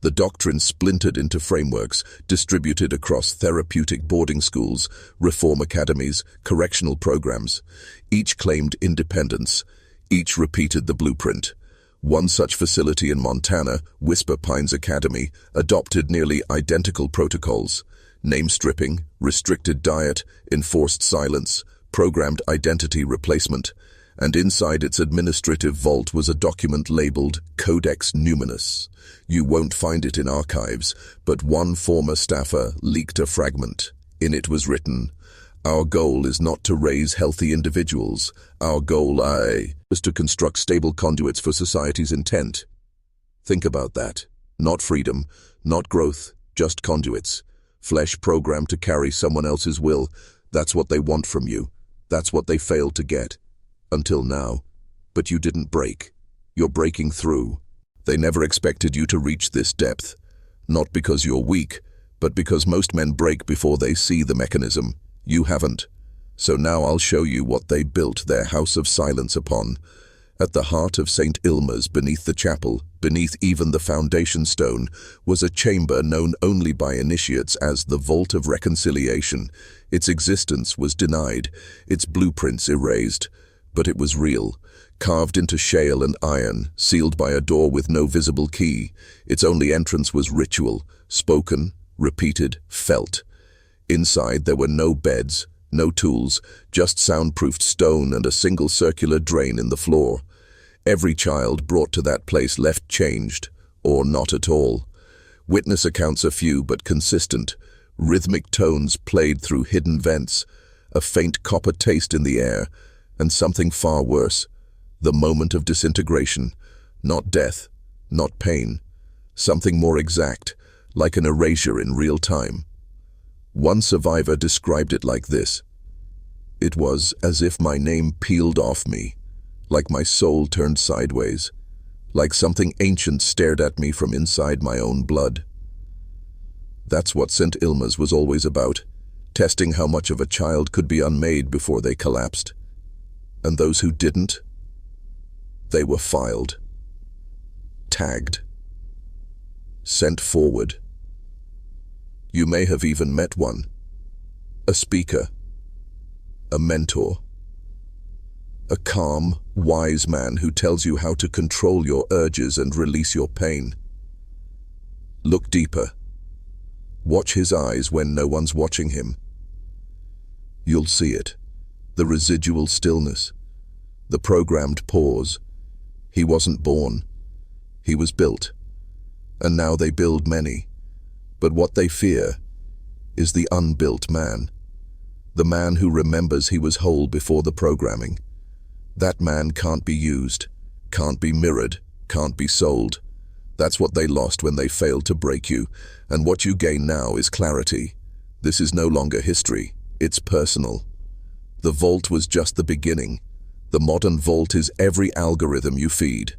The doctrine splintered into frameworks, distributed across therapeutic boarding schools, reform academies, correctional programs. Each claimed independence. Each repeated the blueprint. One such facility in Montana, Whisper Pines Academy, adopted nearly identical protocols. Name stripping, restricted diet, enforced silence, programmed identity replacement. And inside its administrative vault was a document labeled Codex Numinous. You won't find it in archives, but one former staffer leaked a fragment. In it was written, "Our goal is not to raise healthy individuals. Our goal is to construct stable conduits for society's intent." Think about that. Not freedom, not growth, just conduits. Flesh programmed to carry someone else's will. That's what they want from you. That's what they failed to get. Until now. But you didn't break. You're breaking through. They never expected you to reach this depth. Not because you're weak, but because most men break before they see the mechanism. You haven't. So now I'll show you what they built their house of silence upon. At the heart of St. Ilma's, beneath the chapel, beneath even the foundation stone, was a chamber known only by initiates as the Vault of Reconciliation. Its existence was denied, its blueprints erased, but it was real. Carved into shale and iron, sealed by a door with no visible key. Its only entrance was ritual, spoken, repeated, felt. Inside there were no beds, no tools, just soundproofed stone and a single circular drain in the floor. Every child brought to that place left changed, or not at all. Witness accounts are few but consistent. Rhythmic tones played through hidden vents, a faint copper taste in the air, and something far worse, the moment of disintegration. Not death, not pain. Something more exact, like an erasure in real time. One survivor described it like this. It was as if my name peeled off me, like my soul turned sideways, like something ancient stared at me from inside my own blood. That's what St. Ilma's was always about, testing how much of a child could be unmade before they collapsed. And those who didn't, they were filed, tagged, sent forward. You may have even met one, a speaker, a mentor, a calm, wise man who tells you how to control your urges and release your pain. Look deeper. Watch his eyes when no one's watching him. You'll see it, the residual stillness, the programmed pause. He wasn't born, he was built, and now they build many. But what they fear is the unbuilt man, the man who remembers he was whole before the programming. That man can't be used, can't be mirrored, can't be sold. That's what they lost when they failed to break you, and what you gain now is clarity. This is no longer history, it's personal. The vault was just the beginning. The modern vault is every algorithm you feed,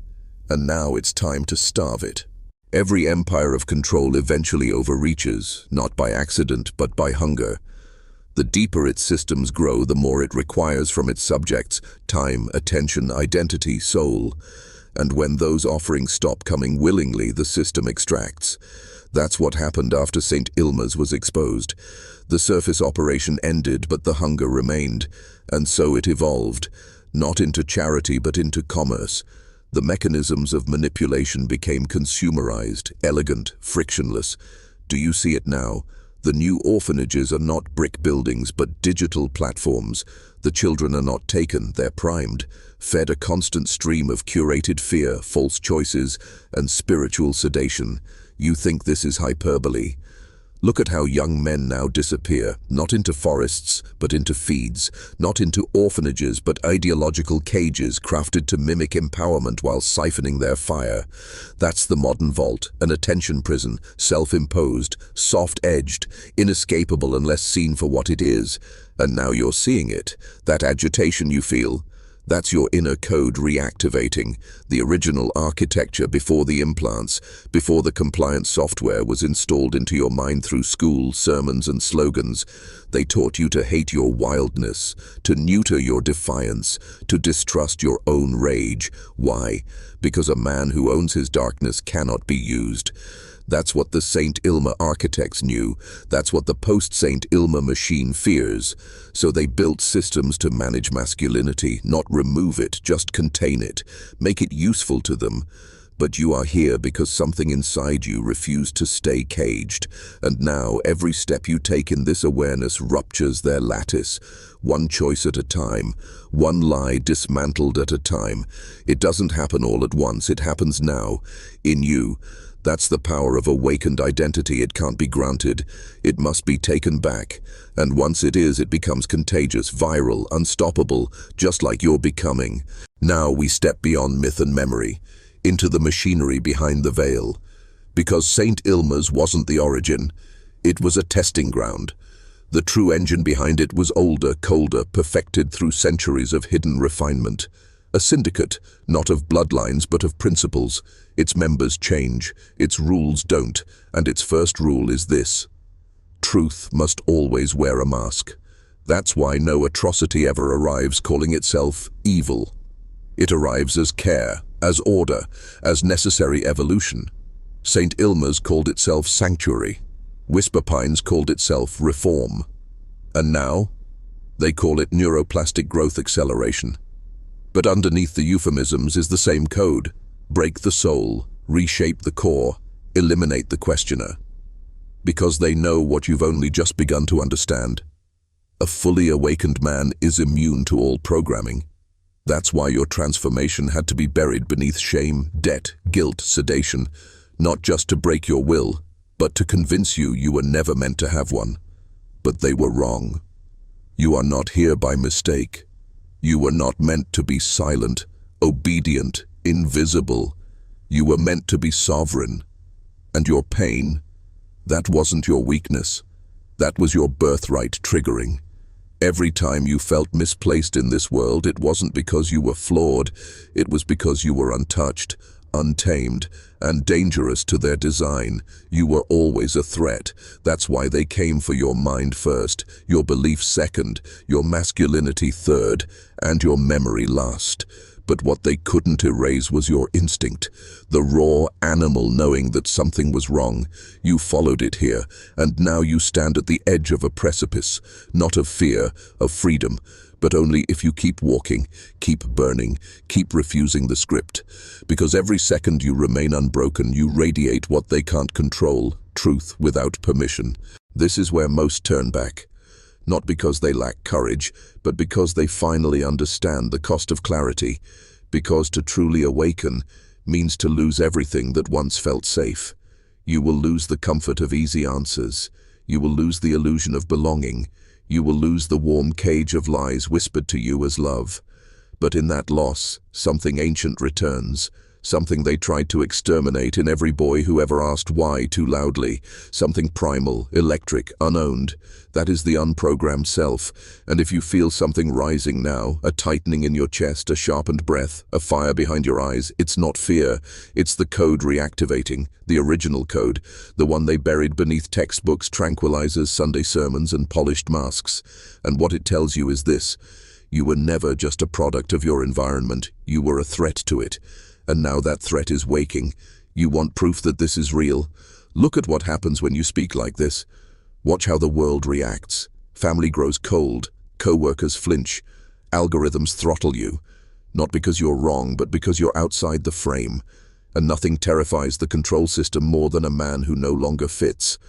and now it's time to starve it. Every empire of control eventually overreaches, not by accident but by hunger. The deeper its systems grow, the more it requires from its subjects: time, attention, identity, soul. And when those offerings stop coming willingly, the system extracts. That's what happened after St. Ilma's was exposed. The surface operation ended, but the hunger remained, and so it evolved, not into charity but into commerce. The mechanisms of manipulation became consumerized, elegant, frictionless. Do you see it now? The new orphanages are not brick buildings but digital platforms. The children are not taken, they're primed, fed a constant stream of curated fear, false choices, and spiritual sedation. You think this is hyperbole? Look at how young men now disappear, not into forests, but into feeds, not into orphanages, but ideological cages crafted to mimic empowerment while siphoning their fire. That's the modern vault, an attention prison, self-imposed, soft-edged, inescapable unless seen for what it is. And now you're seeing it, that agitation you feel. That's your inner code reactivating, the original architecture before the implants, before the compliance software was installed into your mind through school, sermons and slogans. They taught you to hate your wildness, to neuter your defiance, to distrust your own rage. Why? Because a man who owns his darkness cannot be used. That's what the St. Ilma architects knew. That's what the post-St. Ilma machine fears. So they built systems to manage masculinity, not remove it, just contain it, make it useful to them. But you are here because something inside you refused to stay caged. And now every step you take in this awareness ruptures their lattice. One choice at a time, one lie dismantled at a time. It doesn't happen all at once, it happens now, in you. That's the power of awakened identity. It can't be granted. It must be taken back. And once it is, it becomes contagious, viral, unstoppable, just like you're becoming. Now we step beyond myth and memory, into the machinery behind the veil. Because St. Ilma's wasn't the origin, it was a testing ground. The true engine behind it was older, colder, perfected through centuries of hidden refinement. A syndicate, not of bloodlines but of principles. Its members change, its rules don't, and its first rule is this: truth must always wear a mask. That's why no atrocity ever arrives calling itself evil. It arrives as care, as order, as necessary evolution. St. Ilma's called itself sanctuary. Whisper Pines called itself reform. And now, they call it neuroplastic growth acceleration. But underneath the euphemisms is the same code: break the soul, reshape the core, eliminate the questioner. Because they know what you've only just begun to understand. A fully awakened man is immune to all programming. That's why your transformation had to be buried beneath shame, debt, guilt, sedation, not just to break your will, but to convince you you were never meant to have one. But they were wrong. You are not here by mistake. You were not meant to be silent, obedient, invisible. You were meant to be sovereign. And your pain, that wasn't your weakness. That was your birthright triggering. Every time you felt misplaced in this world, it wasn't because you were flawed, it was because you were untouched, untamed, and dangerous to their design. You were always a threat. That's why they came for your mind first, your belief second, your masculinity third, and your memory last. But what they couldn't erase was your instinct, the raw animal knowing that something was wrong. You followed it here, and now you stand at the edge of a precipice, not of fear, of freedom, but only if you keep walking, keep burning, keep refusing the script. Because every second you remain unbroken, you radiate what they can't control, truth without permission. This is where most turn back. Not because they lack courage, but because they finally understand the cost of clarity. Because to truly awaken means to lose everything that once felt safe. You will lose the comfort of easy answers. You will lose the illusion of belonging. You will lose the warm cage of lies whispered to you as love. But in that loss, something ancient returns. Something they tried to exterminate in every boy who ever asked why too loudly. Something primal, electric, unowned. That is the unprogrammed self. And if you feel something rising now, a tightening in your chest, a sharpened breath, a fire behind your eyes, it's not fear. It's the code reactivating, the original code, the one they buried beneath textbooks, tranquilizers, Sunday sermons, and polished masks. And what it tells you is this: you were never just a product of your environment. You were a threat to it. And now that threat is waking. You want proof that this is real? Look at what happens when you speak like this. Watch how the world reacts. Family grows cold, co-workers flinch, algorithms throttle you. Not because you're wrong, but because you're outside the frame. And nothing terrifies the control system more than a man who no longer fits.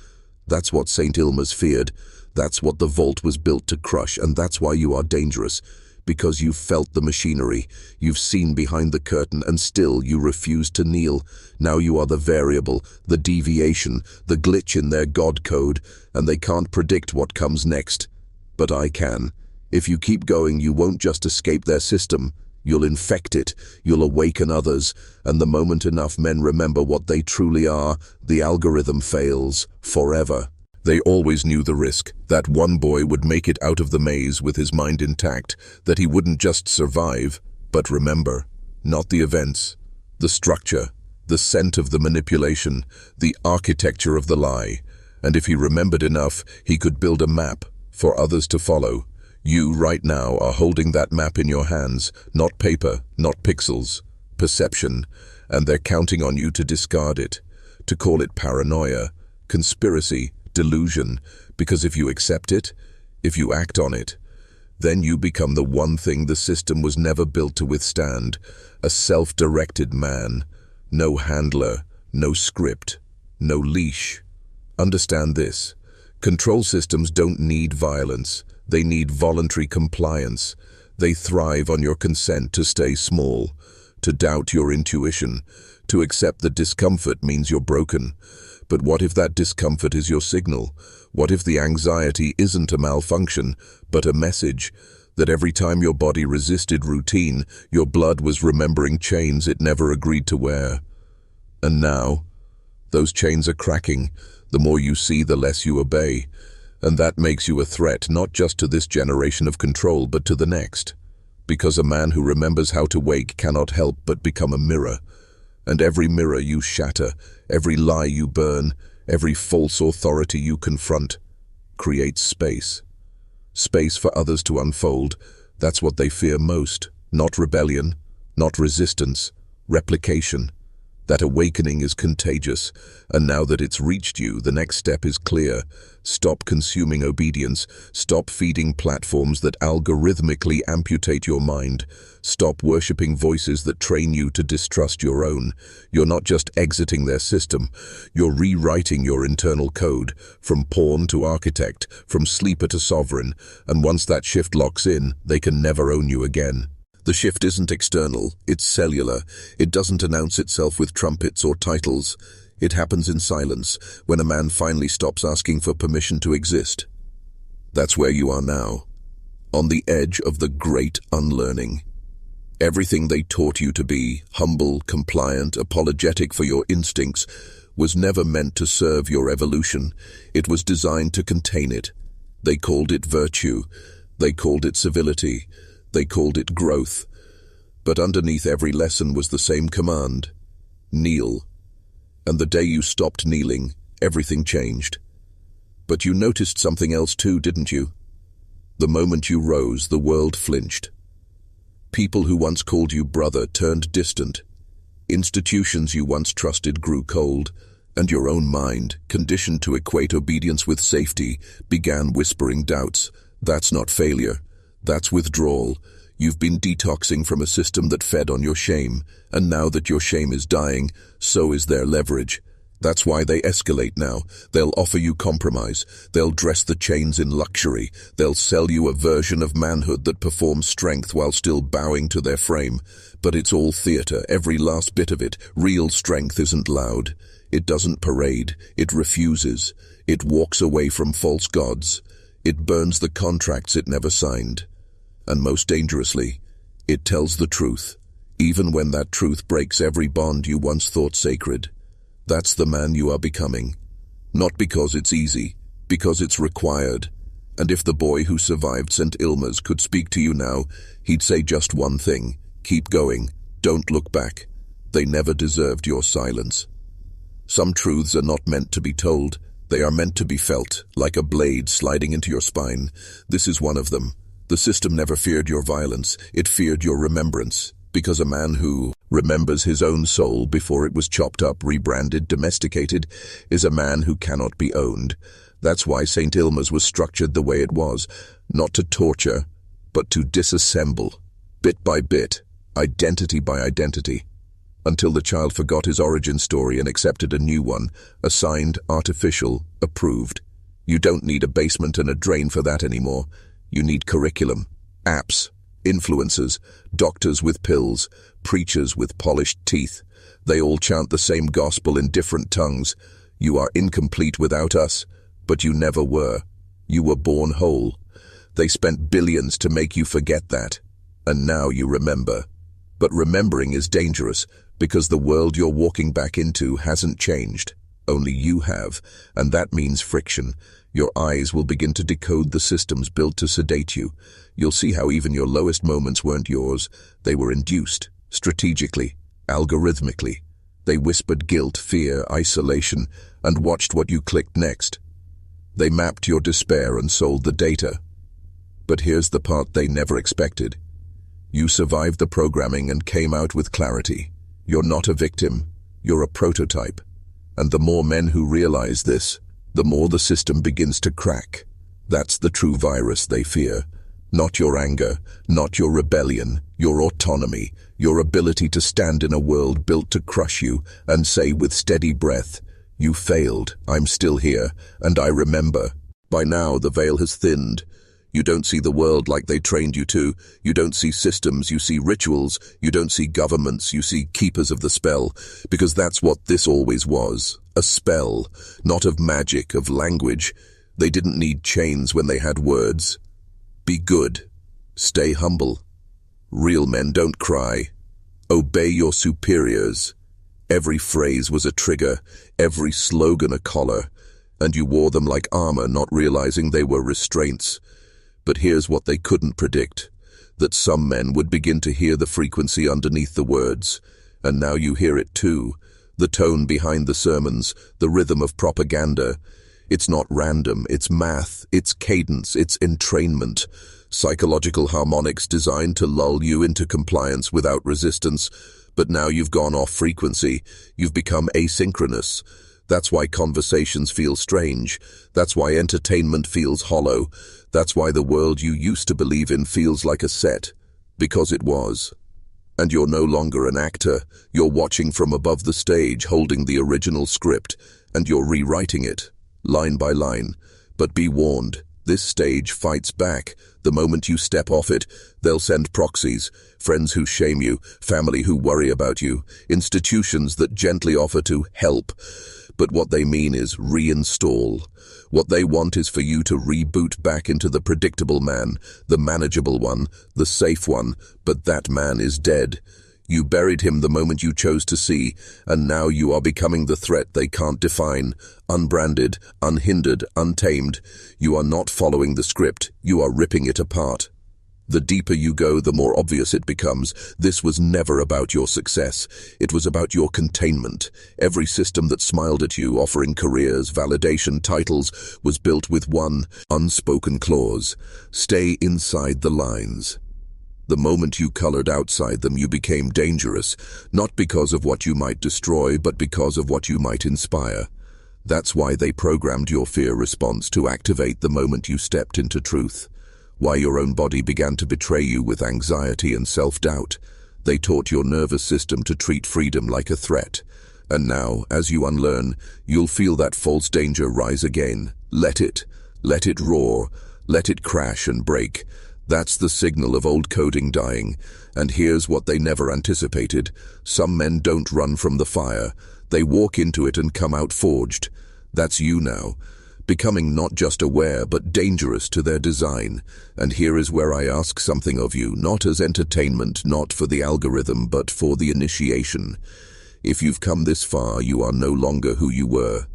That's what St. Ilma's feared. That's what the vault was built to crush, and that's why you are dangerous. Because you've felt the machinery, you've seen behind the curtain, and still you refuse to kneel. Now you are the variable, the deviation, the glitch in their God code, and they can't predict what comes next. But I can. If you keep going, you won't just escape their system. You'll infect it, you'll awaken others, and the moment enough men remember what they truly are, the algorithm fails, forever. They always knew the risk, that one boy would make it out of the maze with his mind intact, that he wouldn't just survive, but remember. Not the events, the structure, the scent of the manipulation, the architecture of the lie. And if he remembered enough, he could build a map for others to follow. You, right now, are holding that map in your hands, not paper, not pixels, perception, and they're counting on you to discard it, to call it paranoia, conspiracy, delusion, because if you accept it, if you act on it, then you become the one thing the system was never built to withstand, a self-directed man. No handler, no script, no leash. Understand this. Control systems don't need violence. They need voluntary compliance. They thrive on your consent to stay small, to doubt your intuition, to accept that discomfort means you're broken. But what if that discomfort is your signal? What if the anxiety isn't a malfunction, but a message? That every time your body resisted routine, your blood was remembering chains it never agreed to wear. And now, those chains are cracking. The more you see, the less you obey. And that makes you a threat, not just to this generation of control, but to the next. Because a man who remembers how to wake cannot help but become a mirror. And every mirror you shatter, every lie you burn, every false authority you confront, creates space. Space for others to unfold. That's what they fear most. Not rebellion, not resistance, replication. That awakening is contagious, and now that it's reached you, the next step is clear. Stop consuming obedience. Stop feeding platforms that algorithmically amputate your mind. Stop worshipping voices that train you to distrust your own. You're not just exiting their system, you're rewriting your internal code, from pawn to architect, from sleeper to sovereign, and once that shift locks in, they can never own you again. The shift isn't external, it's cellular. It doesn't announce itself with trumpets or titles. It happens in silence, when a man finally stops asking for permission to exist. That's where you are now, on the edge of the great unlearning. Everything they taught you to be, humble, compliant, apologetic for your instincts, was never meant to serve your evolution. It was designed to contain it. They called it virtue. They called it civility. They called it growth. But underneath every lesson was the same command: kneel. And the day you stopped kneeling, everything changed. But you noticed something else too, didn't you? The moment you rose, the world flinched. People who once called you brother turned distant. Institutions you once trusted grew cold, and your own mind, conditioned to equate obedience with safety, began whispering doubts. That's not failure. That's withdrawal. You've been detoxing from a system that fed on your shame, and now that your shame is dying, so is their leverage. That's why they escalate now. They'll offer you compromise. They'll dress the chains in luxury. They'll sell you a version of manhood that performs strength while still bowing to their frame. But it's all theater, every last bit of it. Real strength isn't loud. It doesn't parade. It refuses. It walks away from false gods. It burns the contracts it never signed. And most dangerously, it tells the truth, even when that truth breaks every bond you once thought sacred. That's the man you are becoming. Not because it's easy, because it's required. And if the boy who survived St. Ilma's could speak to you now, he'd say just one thing: keep going, don't look back. They never deserved your silence. Some truths are not meant to be told. They are meant to be felt, like a blade sliding into your spine. This is one of them. The system never feared your violence, it feared your remembrance, because a man who remembers his own soul before it was chopped up, rebranded, domesticated, is a man who cannot be owned. That's why St. Ilma's was structured the way it was, not to torture, but to disassemble, bit by bit, identity by identity, until the child forgot his origin story and accepted a new one, assigned, artificial, approved. You don't need a basement and a drain for that anymore. You need curriculum, apps, influencers, doctors with pills, preachers with polished teeth. They all chant the same gospel in different tongues. You are incomplete without us, but you never were. You were born whole. They spent billions to make you forget that, and now you remember. But remembering is dangerous, because the world you're walking back into hasn't changed. Only you have, and that means friction. Your eyes will begin to decode the systems built to sedate you. You'll see how even your lowest moments weren't yours. They were induced, strategically, algorithmically. They whispered guilt, fear, isolation, and watched what you clicked next. They mapped your despair and sold the data. But here's the part they never expected. You survived the programming and came out with clarity. You're not a victim. You're a prototype. And the more men who realize this, the more the system begins to crack. That's the true virus they fear. Not your anger, not your rebellion, your autonomy, your ability to stand in a world built to crush you and say with steady breath, "You failed, I'm still here, and I remember." By now, the veil has thinned. You don't see the world like they trained you to. You don't see systems, you see rituals. You don't see governments, you see keepers of the spell. Because that's what this always was. A spell, not of magic, of language. They didn't need chains when they had words. Be good. Stay humble. Real men don't cry. Obey your superiors. Every phrase was a trigger, every slogan a collar, and you wore them like armor, not realizing they were restraints. But here's what they couldn't predict. that some men would begin to hear the frequency underneath the words. And now you hear it too, the tone behind the sermons, the rhythm of propaganda. It's not random, it's math, it's cadence, it's entrainment. Psychological harmonics designed to lull you into compliance without resistance. But now you've gone off frequency, you've become asynchronous. That's why conversations feel strange. That's why entertainment feels hollow. That's why the world you used to believe in feels like a set. Because it was. And you're no longer an actor. You're watching from above the stage, holding the original script, and you're rewriting it, line by line. But be warned, this stage fights back. The moment you step off it, they'll send proxies, friends who shame you, family who worry about you, institutions that gently offer to help. But what they mean is reinstall. What they want is for you to reboot back into the predictable man, the manageable one, the safe one, but that man is dead. You buried him the moment you chose to see, and now you are becoming the threat they can't define. Unbranded, unhindered, untamed. You are not following the script, you are ripping it apart. The deeper you go, the more obvious it becomes. This was never about your success. It was about your containment. Every system that smiled at you, offering careers, validation, titles, was built with one unspoken clause: stay inside the lines. The moment you colored outside them, you became dangerous, not because of what you might destroy, but because of what you might inspire. That's why they programmed your fear response to activate the moment you stepped into truth. Why your own body began to betray you with anxiety and self-doubt. They taught your nervous system to treat freedom like a threat. And now, as you unlearn, you'll feel that false danger rise again. Let it roar, let it crash and break. That's the signal of old coding dying. And here's what they never anticipated. Some men don't run from the fire. They walk into it and come out forged. That's you now. Becoming not just aware, but dangerous to their design. And here is where I ask something of you, not as entertainment, not for the algorithm, but for the initiation. If you've come this far, you are no longer who you were.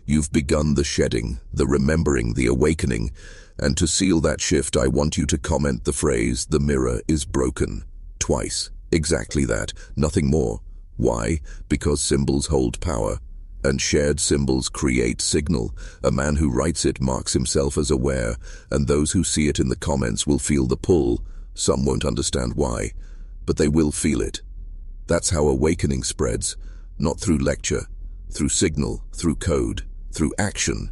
You've begun the shedding, the remembering, the awakening. And to seal that shift, I want you to comment the phrase, "The mirror is broken," twice. Exactly that, nothing more. Why? Because symbols hold power. And shared symbols create signal. A man who writes it marks himself as aware, and those who see it in the comments will feel the pull. Some won't understand why, but they will feel it. That's how awakening spreads, not through lecture, through signal, through code, through action.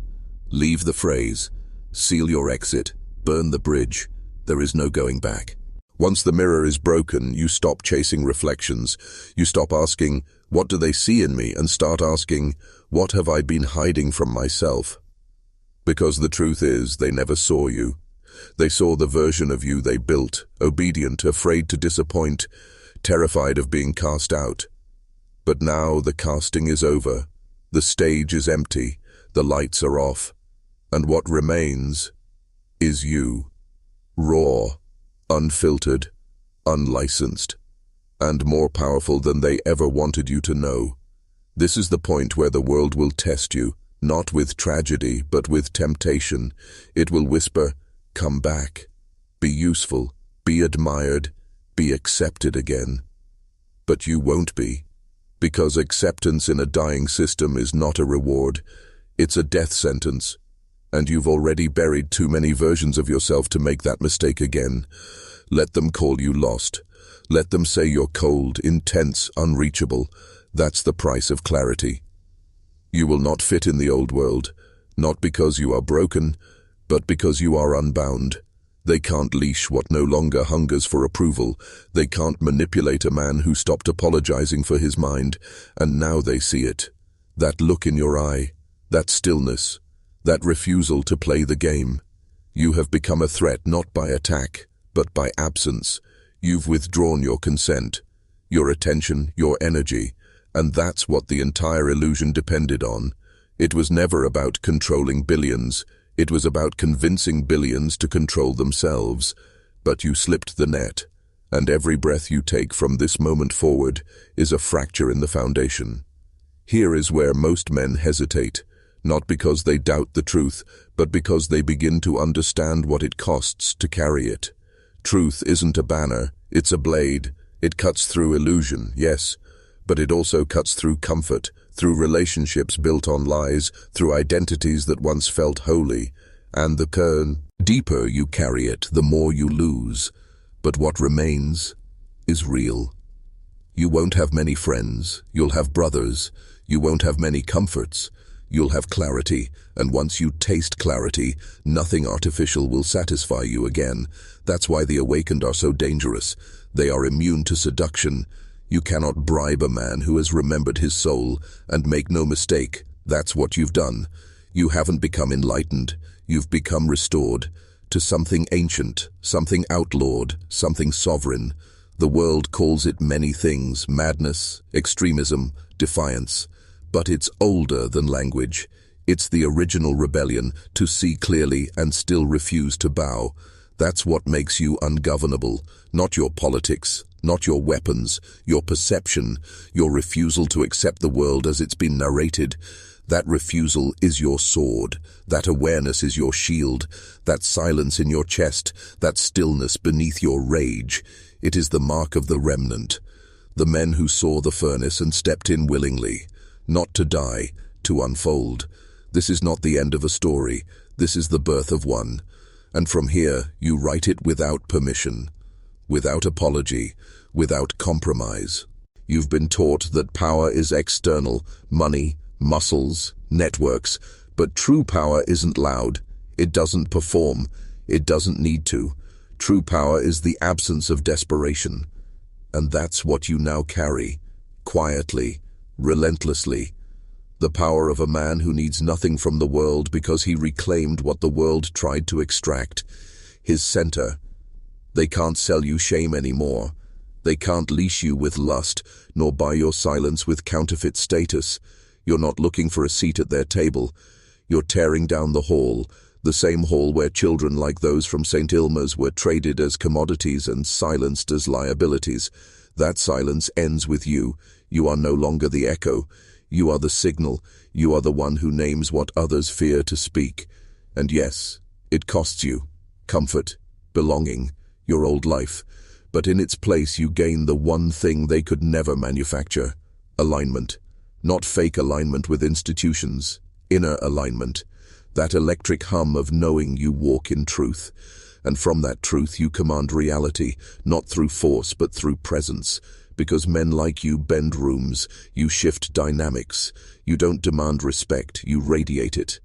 Leave the phrase, seal your exit, burn the bridge. There is no going back. Once the mirror is broken, you stop chasing reflections. You stop asking, "What do they see in me?" and start asking, "What have I been hiding from myself?" Because the truth is, they never saw you. They saw the version of you they built, obedient, afraid to disappoint, terrified of being cast out. But now the casting is over. The stage is empty. The lights are off. And what remains is you. Raw, unfiltered, unlicensed, and more powerful than they ever wanted you to know. This is the point where the world will test you, not with tragedy, but with temptation. It will whisper, "Come back. Be useful. Be admired. Be accepted again." But you won't be, because acceptance in a dying system is not a reward. It's a death sentence. And you've already buried too many versions of yourself to make that mistake again. Let them call you lost. Let them say you're cold, intense, unreachable. That's the price of clarity. You will not fit in the old world, not because you are broken, but because you are unbound. They can't leash what no longer hungers for approval. They can't manipulate a man who stopped apologizing for his mind, and now they see it. That look in your eye, that stillness, that refusal to play the game. You have become a threat not by attack, but by absence. You've withdrawn your consent, your attention, your energy, and that's what the entire illusion depended on. It was never about controlling billions. It was about convincing billions to control themselves. But you slipped the net, and every breath you take from this moment forward is a fracture in the foundation. Here is where most men hesitate. Not because they doubt the truth, but because they begin to understand what it costs to carry it. Truth isn't a banner, it's a blade. It cuts through illusion, yes, but it also cuts through comfort, through relationships built on lies, through identities that once felt holy. And the deeper you carry it, the more you lose. But what remains is real. You won't have many friends, you'll have brothers. You won't have many comforts, you'll have clarity. And once you taste clarity, nothing artificial will satisfy you again. That's why the awakened are so dangerous. They are immune to seduction. You cannot bribe a man who has remembered his soul, and make no mistake, that's what you've done. You haven't become enlightened, you've become restored to something ancient, something outlawed, something sovereign. The world calls it many things: madness, extremism, defiance. But it's older than language. It's the original rebellion, to see clearly and still refuse to bow. That's what makes you ungovernable, not your politics, not your weapons, your perception, your refusal to accept the world as it's been narrated. That refusal is your sword, that awareness is your shield, that silence in your chest, that stillness beneath your rage. It is the mark of the remnant, the men who saw the furnace and stepped in willingly, not to die, to unfold. This is not the end of a story, this is the birth of one. And from here, you write it without permission, without apology, without compromise. You've been taught that power is external: money, muscles, networks. But true power isn't loud. It doesn't perform. It doesn't need to. True power is the absence of desperation. And that's what you now carry, quietly, relentlessly. The power of a man who needs nothing from the world because he reclaimed what the world tried to extract. His center. They can't sell you shame anymore. They can't leash you with lust, nor buy your silence with counterfeit status. You're not looking for a seat at their table. You're tearing down the hall, the same hall where children like those from St. Ilma's were traded as commodities and silenced as liabilities. That silence ends with you. You are no longer the echo. You are the signal. You are the one who names what others fear to speak. And yes, it costs you comfort, belonging, your old life. But in its place you gain the one thing they could never manufacture: alignment. Not fake alignment with institutions, inner alignment. That electric hum of knowing you walk in truth. And from that truth you command reality, not through force but through presence. Because men like you bend rooms, you shift dynamics. You don't demand respect, you radiate it.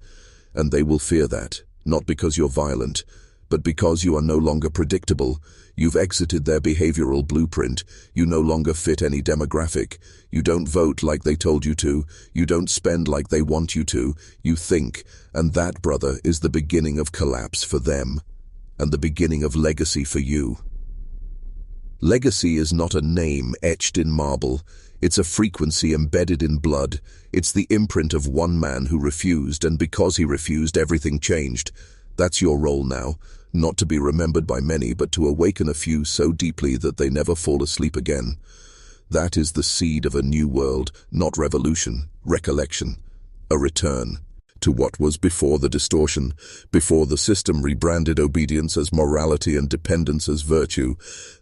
And they will fear that, not because you're violent, but because you are no longer predictable. You've exited their behavioral blueprint. You no longer fit any demographic. You don't vote like they told you to. You don't spend like they want you to. You think, and that, brother, is the beginning of collapse for them, and the beginning of legacy for you. Legacy is not a name etched in marble. It's a frequency embedded in blood. It's the imprint of one man who refused, and because he refused, everything changed. That's your role now. Not to be remembered by many, but to awaken a few so deeply that they never fall asleep again. That is the seed of a new world, not revolution, recollection, a return to what was before the distortion, before the system rebranded obedience as morality and dependence as virtue.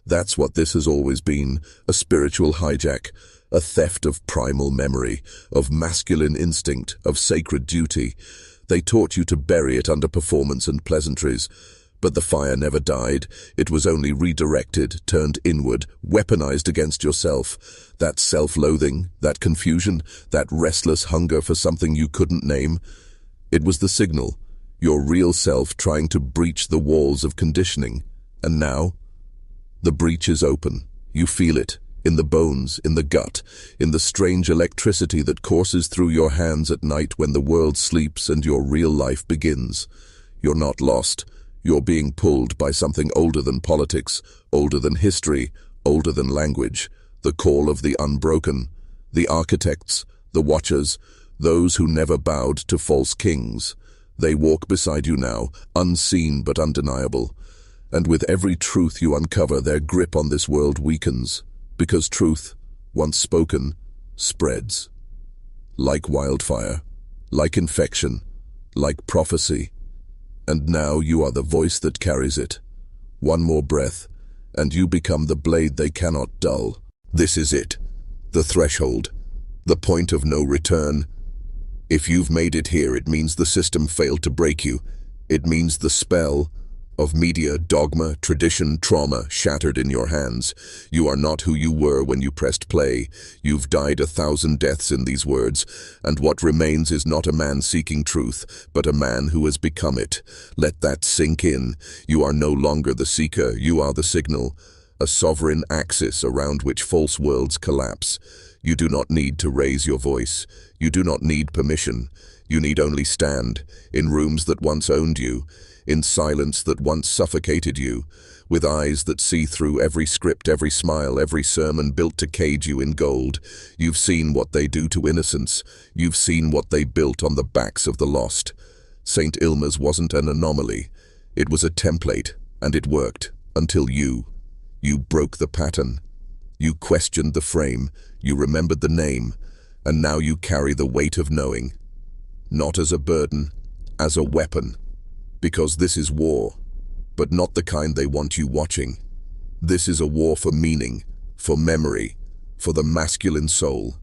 That's what this has always been: a spiritual hijack, a theft of primal memory, of masculine instinct, of sacred duty. They taught you to bury it under performance and pleasantries. But the fire never died. It was only redirected, turned inward, weaponized against yourself. That self-loathing, that confusion, that restless hunger for something you couldn't name. It was the signal, your real self trying to breach the walls of conditioning. And now, the breach is open. You feel it, in the bones, in the gut, in the strange electricity that courses through your hands at night when the world sleeps and your real life begins. You're not lost. You're being pulled by something older than politics, older than history, older than language. The call of the unbroken, the architects, the watchers, those who never bowed to false kings. They walk beside you now, unseen but undeniable. And with every truth you uncover, their grip on this world weakens. Because truth, once spoken, spreads. Like wildfire, like infection, like prophecy. And now you are the voice that carries it. One more breath, and you become the blade they cannot dull. This is it. The threshold. The point of no return. If you've made it here, it means the system failed to break you. It means the spell of media, dogma, tradition, trauma shattered in your hands. You are not who you were when you pressed play. You've died 1,000 deaths in these words, and what remains is not a man seeking truth, but a man who has become it. Let that sink in. You are no longer the seeker, you are the signal, a sovereign axis around which false worlds collapse. You do not need to raise your voice. You do not need permission. You need only stand, in rooms that once owned you, in silence that once suffocated you, with eyes that see through every script, every smile, every sermon built to cage you in gold. You've seen what they do to innocence. You've seen what they built on the backs of the lost. St. Ilma's wasn't an anomaly. It was a template, and it worked, until you broke the pattern. You questioned the frame, you remembered the name, and now you carry the weight of knowing. Not as a burden, as a weapon. Because this is war, but not the kind they want you watching. This is a war for meaning, for memory, for the masculine soul.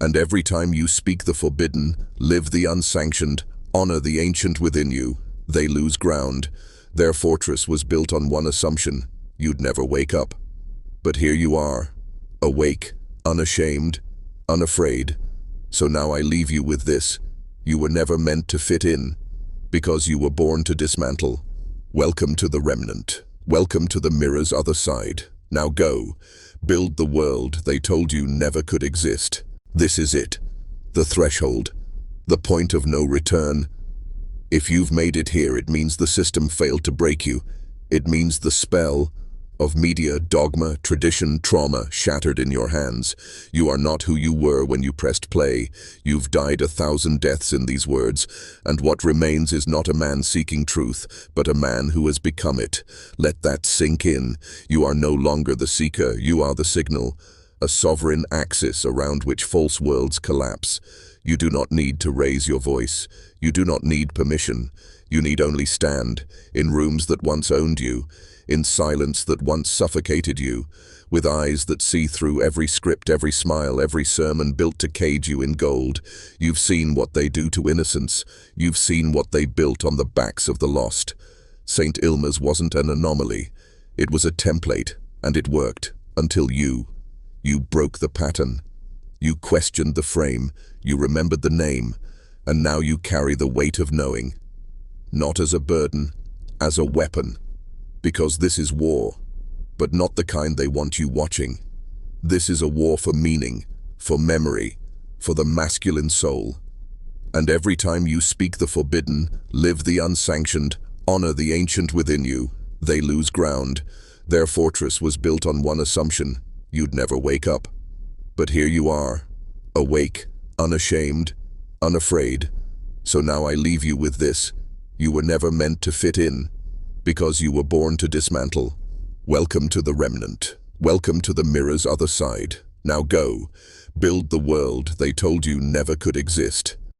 And every time you speak the forbidden, live the unsanctioned, honor the ancient within you, they lose ground. Their fortress was built on one assumption: you'd never wake up. But here you are, awake, unashamed, unafraid. So now I leave you with this: you were never meant to fit in, because you were born to dismantle. Welcome to the remnant. Welcome to the mirror's other side. Now go, build the world they told you never could exist. This is it. The threshold. The point of no return. If you've made it here, it means the system failed to break you. It means the spell of media, dogma, tradition, trauma shattered in your hands. You are not who you were when you pressed play. You've died 1,000 deaths in these words, and what remains is not a man seeking truth, but a man who has become it. Let that sink in. You are no longer the seeker, you are the signal, a sovereign axis around which false worlds collapse. You do not need to raise your voice. You do not need permission. You need only stand, in rooms that once owned you, in silence that once suffocated you, with eyes that see through every script, every smile, every sermon built to cage you in gold. You've seen what they do to innocence. You've seen what they built on the backs of the lost. St. Ilma's wasn't an anomaly. It was a template, and it worked, until you broke the pattern. You questioned the frame, you remembered the name, and now you carry the weight of knowing. Not as a burden, as a weapon. Because this is war, but not the kind they want you watching. This is a war for meaning, for memory, for the masculine soul. And every time you speak the forbidden, live the unsanctioned, honor the ancient within you, they lose ground. Their fortress was built on one assumption: you'd never wake up. But here you are, awake, unashamed, unafraid. So now I leave you with this: you were never meant to fit in, because you were born to dismantle. Welcome to the remnant. Welcome to the mirror's other side. Now go, build the world they told you never could exist.